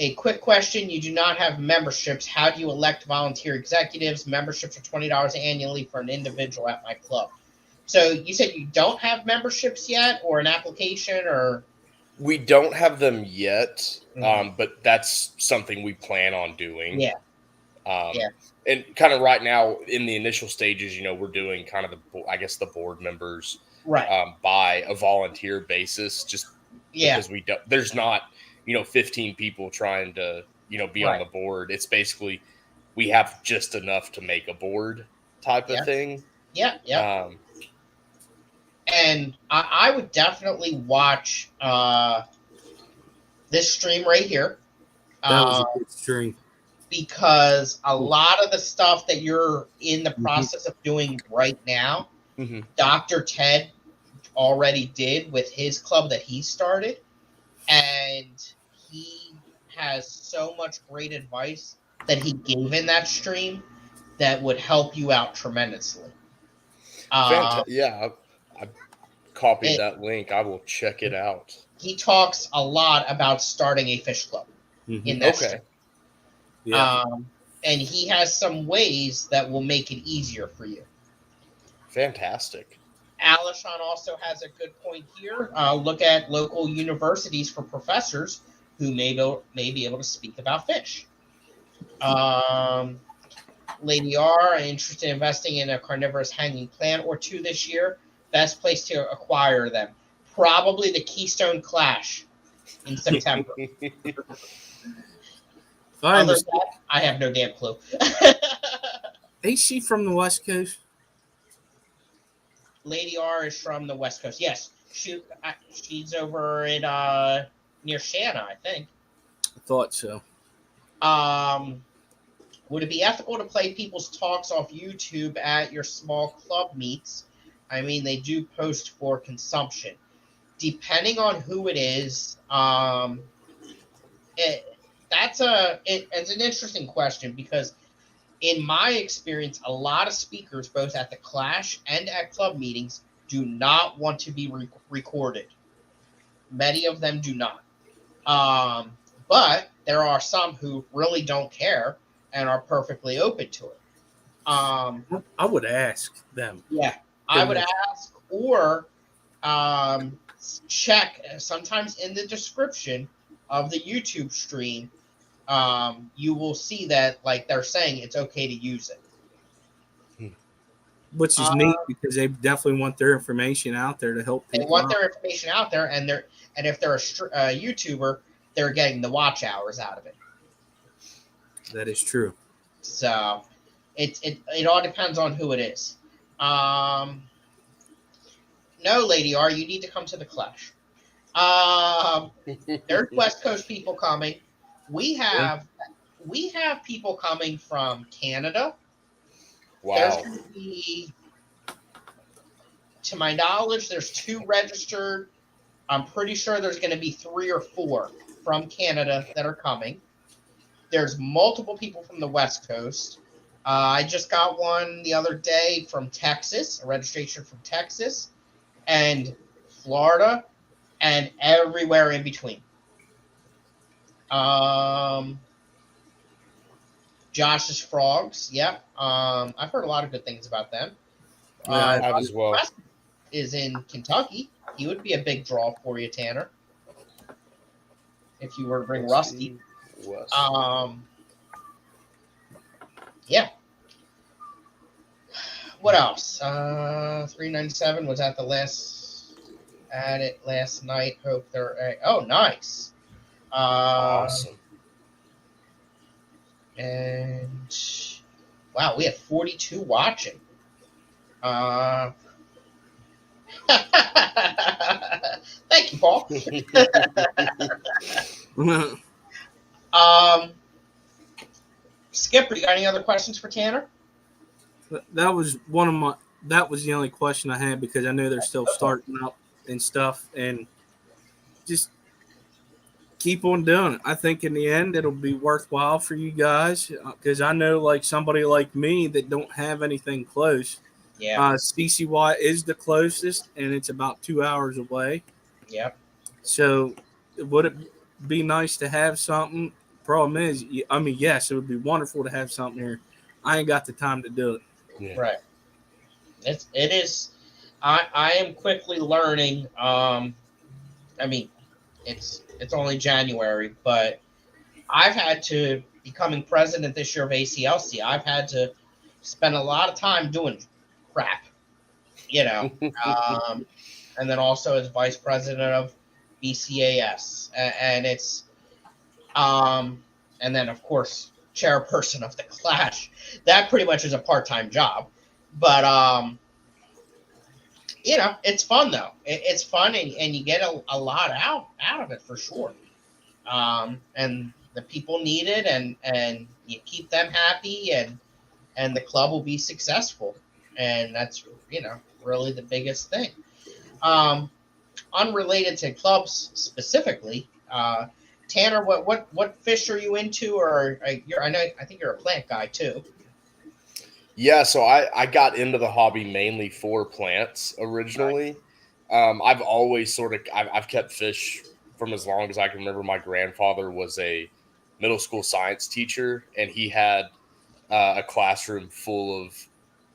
A quick question. You do not have memberships. How do you elect volunteer executives? Memberships are $20 annually for an individual at my club. So you said you don't have memberships yet, or an application, or We don't have them yet, Mhm. but that's something we plan on doing. Yeah. Um, Yeah. And kind of right now in the initial stages, we're doing kind of the board members Right. by a volunteer basis, just Yeah. because there's not, 15 people trying to, be on Right. the board. It's basically we have just enough to make a board type of Yeah. thing. Yeah. Yeah. And I would definitely watch this stream right here. That was a good stream. Because a lot of the stuff that you're in the process of doing right now, Mm-hmm. Dr. Ted already did with his club that he started. And he has so much great advice that he gave in that stream that would help you out tremendously. Yeah, I copied that link. I will check it out. He talks a lot about starting a fish club in that stream. Yeah. And he has some ways that will make it easier for you. Fantastic. Alishon also has a good point here. Look at local universities for professors who may be able to speak about fish. Lady R, interested in investing in a carnivorous hanging plant or two this year. Best place to acquire them. Probably the Keystone Clash in September. Other than that, I have no damn clue. Is she from the West Coast? Lady R is from the West Coast. Yes, she's over in near Shanna, I think. I thought so. Would it be ethical to play people's talks off YouTube at your small club meets? I mean, they do post for consumption. Depending on who it is, it's an interesting question because in my experience, a lot of speakers, both at the Clash and at club meetings, do not want to be recorded. Many of them do not. But there are some who really don't care and are perfectly open to it. I would ask them. Yeah, I would ask or check sometimes in the description of the YouTube stream. You will see that they're saying it's okay to use it. Which is neat because they definitely want their information out there to help people. They want their information out there, and if they're a YouTuber, they're getting the watch hours out of it. That is true. So it all depends on who it is. No, Lady R, you need to come to the Clash. There's West Coast people coming. We have people coming from Canada. Wow. There's going to be, to my knowledge, there's 2 registered. I'm pretty sure there's going to be 3 or 4 from Canada that are coming. There's multiple people from the West Coast. I just got one the other day from Texas, a registration from Texas and Florida and everywhere in between. Josh's Frogs, yep. I've heard a lot of good things about them. I have as well. Is in Kentucky. He would be a big draw for you, Tanner. If you were to bring Rusty. Yeah. What else? 397 was at it last night. Hope they're nice. Awesome. And wow, we have 42 watching. Thank you, Paul. Skipper, you got any other questions for Tanner? That was the only question I had because I know they're still starting out and stuff, and just keep on doing it. I think in the end it'll be worthwhile for you guys because I know somebody like me that don't have anything close. Yeah. CCY is the closest, and it's about 2 hours away. Yep. So would it be nice to have something problem is, I mean, yes, it would be wonderful to have something here. I ain't got the time to do it. Yeah. Right. It is. I am quickly learning. I mean, it's only January, but I've had to becoming president this year of ACLC. I've had to spend a lot of time doing crap, you know, and then also as vice president of BCAS, and it's and then of course chairperson of the Clash. That pretty much is a part-time job, but you know, it's fun though. It's fun, and you get a lot out of it for sure. And the people need it, and you keep them happy, and the club will be successful, and that's, you know, really the biggest thing. Um, Unrelated to clubs specifically, Tanner, what fish are you into, or I think you're a plant guy too. Yeah, so I got into the hobby mainly for plants originally. I've always I've kept fish from as long as I can remember. My grandfather was a middle school science teacher, and he had a classroom full of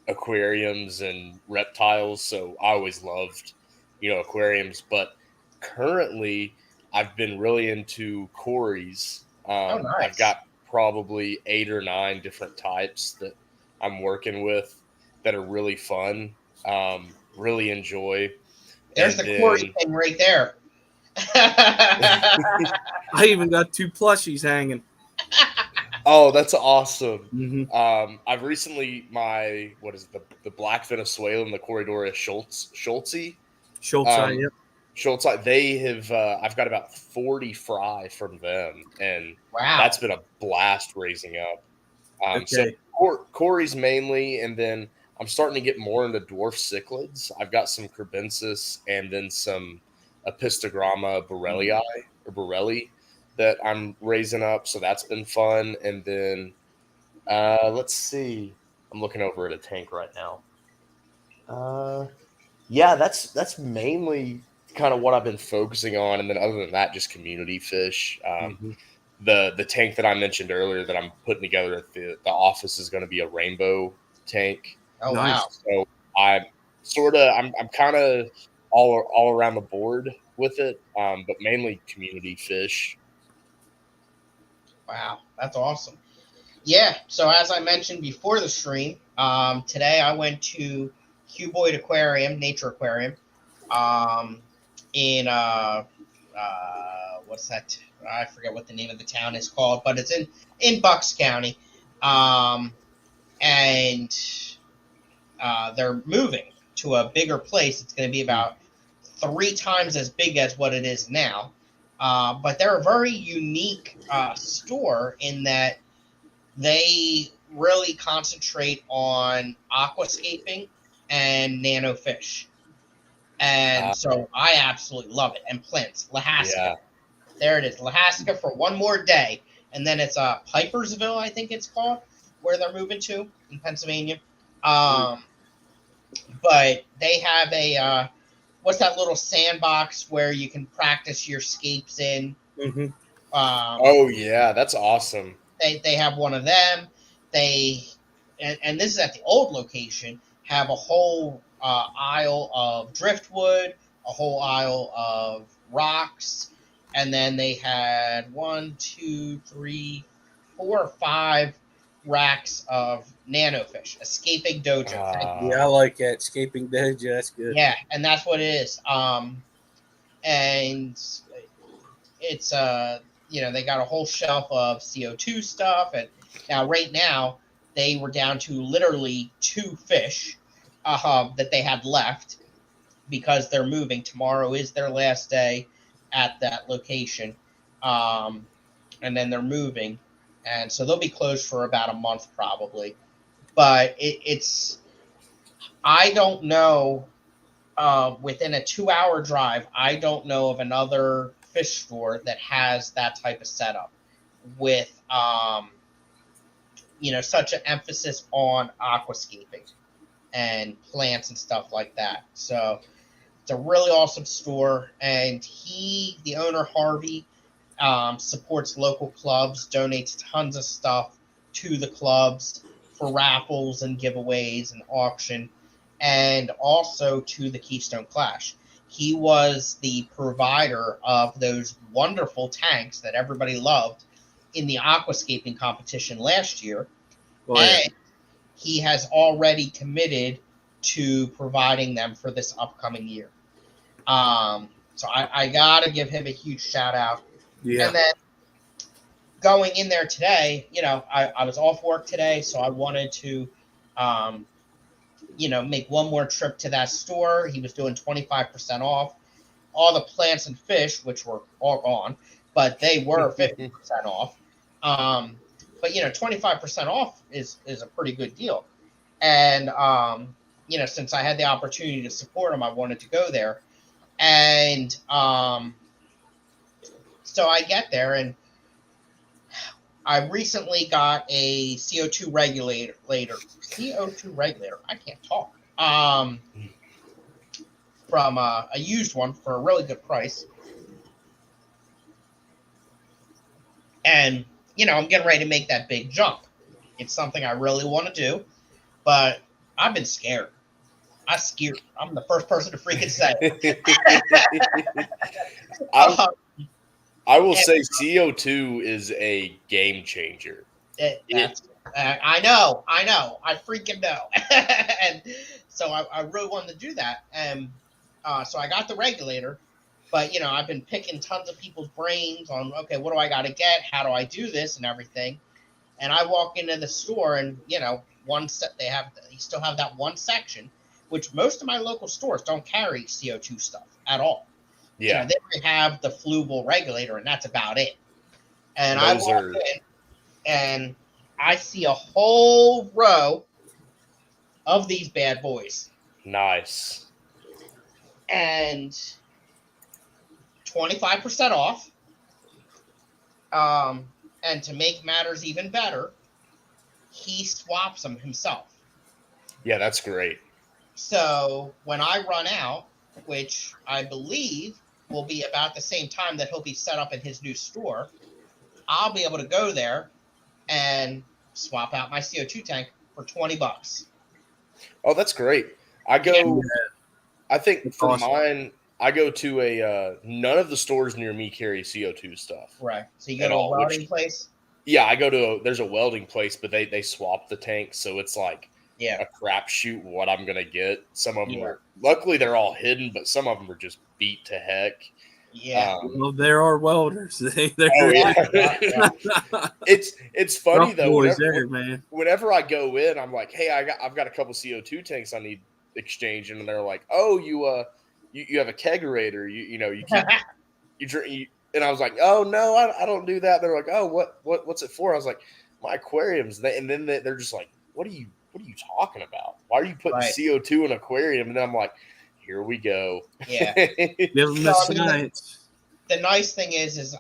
aquariums and reptiles. So I always loved, aquariums. But currently, I've been really into cories. Oh, I've nice. got probably 8 or 9 different types that I'm working with that are really fun, really enjoy. There's And the Corey then, thing right there. I even got 2 plushies hanging. oh, that's awesome. Mm-hmm. I've recently the black Venezuelan, the Corridora Schultze. Schultz, yep. Schultz, they have. I've got about 40 fry from them, and Wow. that's been a blast raising up. So Okay. Corey's mainly, and then I'm starting to get more into dwarf cichlids. I've got some Crebensis and then some Apistogramma borelli that I'm raising up. So that's been fun. And then let's see. I'm looking over at a tank right now. Yeah, that's mainly kind of what I've been focusing on. And then other than that, just community fish. Mm-hmm. The tank that I mentioned earlier that I'm putting together at the office is going to be a rainbow tank. Oh, Nice. wow. So I'm kind of all around the board with it, but mainly community fish. Wow, that's awesome. Yeah, so as I mentioned before the stream, today I went to Cuboid Aquarium, Nature Aquarium, in what's that? I forget what the name of the town is called, but it's in Bucks County, and they're moving to a bigger place. It's going to be about 3 times as big as what it is now, but they're a very unique store in that they really concentrate on aquascaping and nanofish. And so I absolutely love it. And plants, Lahaska. Yeah. There it is, Lahaska for one more day. And then it's Pipersville, I think it's called, where they're moving to in Pennsylvania. But they have a, what's that little sandbox where you can practice your scapes in? Mm-hmm. Oh, yeah, that's awesome. They have one of them. And this is at the old location, have a whole aisle of driftwood, a whole aisle of rocks, and then they had 1, 2, 3, 4 or 5 racks of nanofish, escaping dojo. Yeah, I like that. Escaping dojo, that's good. Yeah, and that's what it is. And it's they got a whole shelf of CO2 stuff, and right now they were down to literally 2 fish that they had left because they're moving. Tomorrow is their last day at that location, and then they're moving, and so they'll be closed for about a month probably. But it's I don't know. Within a 2-hour drive, I don't know of another fish store that has that type of setup with such an emphasis on aquascaping and plants and stuff like that. So it's a really awesome store, and the owner Harvey, supports local clubs, donates tons of stuff to the clubs for raffles and giveaways and auction, and also to the Keystone Clash. He was the provider of those wonderful tanks that everybody loved in the aquascaping competition last year. Oh, yeah. And he has already committed to providing them for this upcoming year. So I got to give him a huge shout out. Yeah. And then going in there today, I was off work today, so I wanted to, make one more trip to that store. He was doing 25% off. All the plants and fish, which were all gone, but they were 50% off. But 25% off is a pretty good deal. And since I had the opportunity to support him, I wanted to go there. And so I get there, and I recently got a CO2 regulator. I can't talk. From a used one for a really good price. And, I'm getting ready to make that big jump. It's something I really want to do, but I've been scared. I'm scared. I'm the first person to freaking say it. I will say CO2 is a game changer. I know. I freaking know. And so I really wanted to do that. And so I got the regulator, but, I've been picking tons of people's brains on, okay, what do I got to get? How do I do this and everything? And I walk into the store and, they still have that one section, which most of my local stores don't carry CO2 stuff at all. Yeah. They only have the Flubel regulator, and that's about it. And I walk in, and I see a whole row of these bad boys. Nice. And 25% off. And to make matters even better, he swaps them himself. Yeah, that's great. So when I run out, which I believe will be about the same time that he'll be set up in his new store, I'll be able to go there and swap out my CO2 tank for $20. Oh, that's great. I think for mine, I go to none of the stores near me carry CO2 stuff. Right. So you go to a welding place? Yeah, there's a welding place, but they swap the tanks, so it's like a crapshoot what I'm gonna get. Some of them luckily they're all hidden, but some of them are just beat to heck. Yeah. Well, there are welders. It's funny though. Whenever I go in, I'm like, hey, I've got a couple CO2 tanks I need exchanging, and they're like, oh, you have a kegerator, you drink, and I was like, oh no, I don't do that. They're like, oh, what's it for? I was like, my aquariums. And then they're just like, what are you talking about? Why are you putting CO2 in an aquarium? And then I'm like, here we go. Yeah. The nice thing is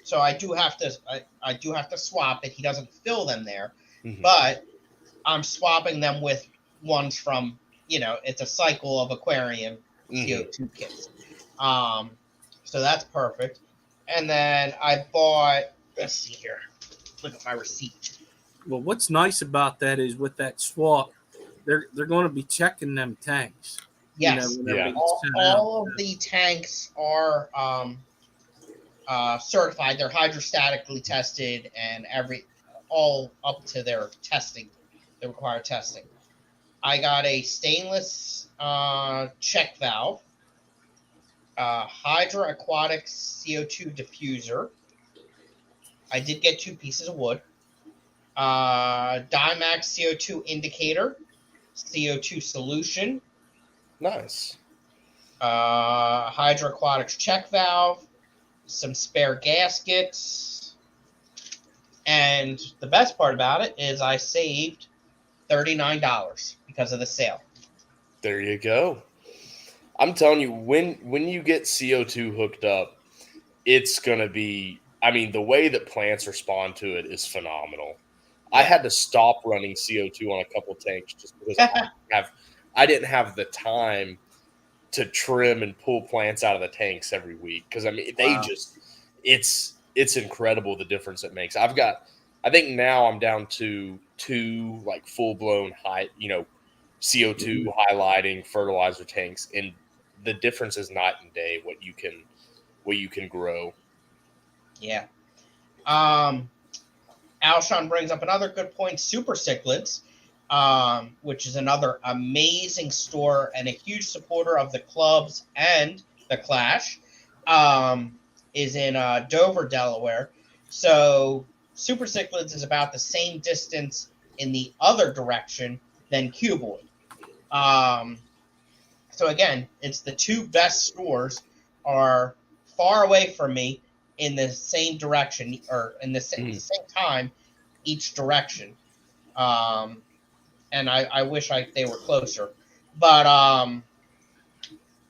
so I do have to swap it. He doesn't fill them there, but I'm swapping them with ones from, it's a cycle of aquarium CO2 kits. So that's perfect. And then I bought, let's see here, look at my receipt. Well, what's nice about that is with that swap, they're going to be checking them tanks. Yes, all of the tanks are certified. They're hydrostatically tested and all up to their testing, the required testing. I got a stainless check valve, Hydra Aquatics CO2 diffuser. I did get 2 pieces of wood. Dymax CO2 indicator, CO2 solution. Nice. Hydra Aquatics check valve, some spare gaskets, and the best part about it is I saved $39 because of the sale. There you go. I'm telling you, when you get CO2 hooked up, it's gonna be. I mean, the way that plants respond to it is phenomenal. Yeah. I had to stop running CO2 on a couple tanks just because I didn't have the time to trim and pull plants out of the tanks every week because I mean it's it's incredible the difference it makes. I think now I'm down to 2 like full blown CO2 highlighting fertilizer tanks, and the difference is night and day what you can grow. Yeah. Alshon brings up another good point. Super Cichlids, which is another amazing store and a huge supporter of the clubs and the Clash, is in Dover, Delaware. So Super Cichlids is about the same distance in the other direction than Cuboid. So again, it's the two best stores are far away from me in the same direction, or in the same time each direction. And I wish they were closer. But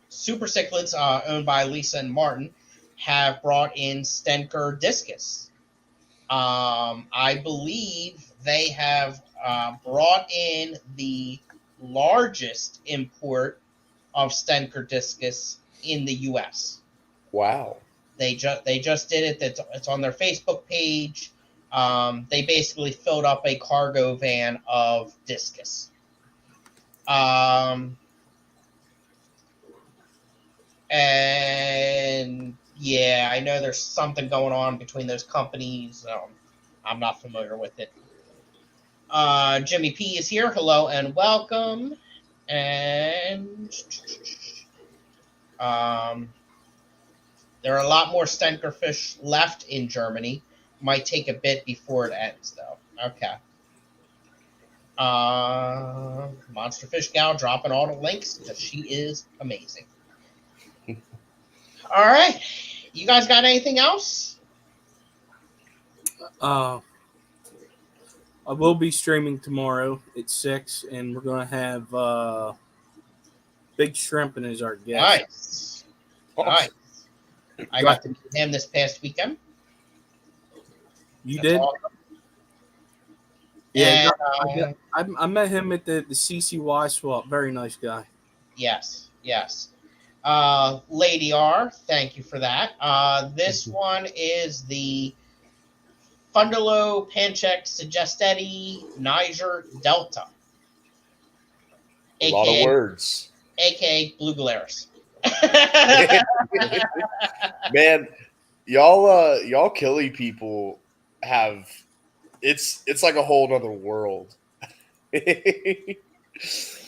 Super Cichlids, owned by Lisa and Martin, have brought in Stenker Discus. I believe they have brought in the largest import of Stenker Discus in the U.S. Wow. They just did it. It's on their Facebook page. They basically filled up a cargo van of discus. And yeah, I know there's something going on between those companies. I'm not familiar with it. Jimmy P is here. Hello and welcome. And there are a lot more Stenker fish left in Germany. Might take a bit before it ends, though. Okay. Monster Fish Gal dropping all the links because she is amazing. All right. You guys got anything else? I will be streaming tomorrow at 6, and we're going to have Big Shrimpin' as our guest. Nice. Nice. I got to meet him this past weekend. You That's did? awesome. Yeah, And, I met him at the CCY swap. Very nice guy. yes. Lady R, thank you for that. This one is the Fundalo Panchek Sagestetti Niger Delta. A lot of words. AKA Blue Glarus. Man, y'all Killy people have it's like a whole other world.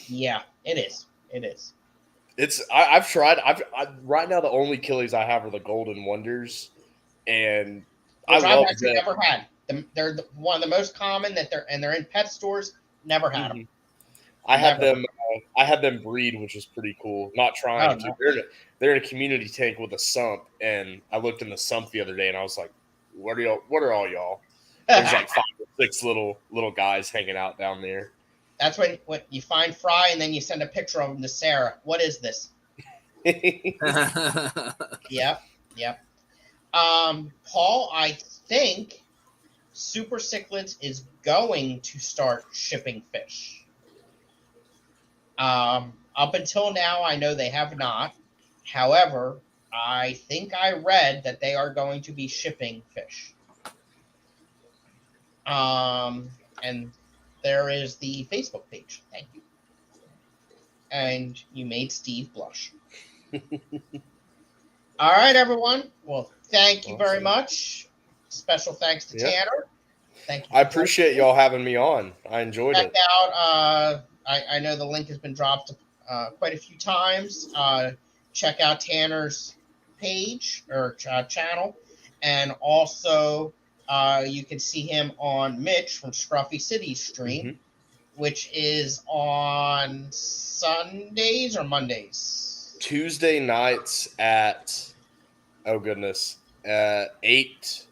Yeah, it is. It is. I've tried. I've right now the only Killies I have are the Golden Wonders, and Which I I've love actually them. never had. They're one of the most common that they're in pet stores. Never had them. I had them. I had them breed, which was pretty cool. Not trying to. No. They're in a community tank with a sump, and I looked in the sump the other day, and I was like, "What are all y'all?" There's like 5 or 6 little guys hanging out down there. That's when you find Fry and then you send a picture of him to Sarah. What is this? Yep. Paul, I think Super Cichlids is going to start shipping fish. Up until now, I know they have not. However, I think I read that they are going to be shipping fish. And there is the Facebook page. Thank you. And you made Steve blush. All right, everyone. Well, thank you very much. Special thanks to Tanner. Thank you. I appreciate y'all having me on. I enjoyed it. Check out. I know the link has been dropped quite a few times. Check out Tanner's page or channel, and also you can see him on Mitch from Scruffy City's stream, which is on Sundays or Mondays. Tuesday nights at 8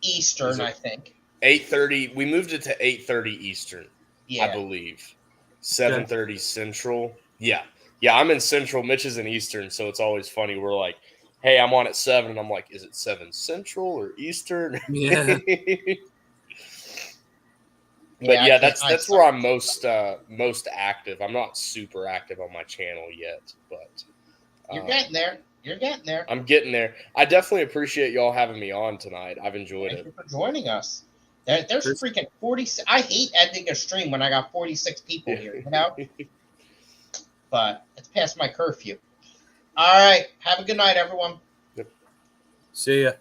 Eastern, I think. 8:30. We moved it to 8:30 Eastern. Yeah. I believe 7:30 Central. Yeah. I'm in Central. Mitch is in Eastern, so it's always funny. We're like, "Hey, I'm on at 7," and I'm like, "Is it 7 Central or Eastern?" Yeah. But yeah, that's where I'm most active. I'm not super active on my channel yet, but you're getting there. You're getting there. I'm getting there. I definitely appreciate y'all having me on tonight. I've enjoyed Thank it. you for joining us. There's freaking 40. I hate ending a stream when I got 46 people here, you know? But it's past my curfew. All right. Have a good night, everyone. See ya.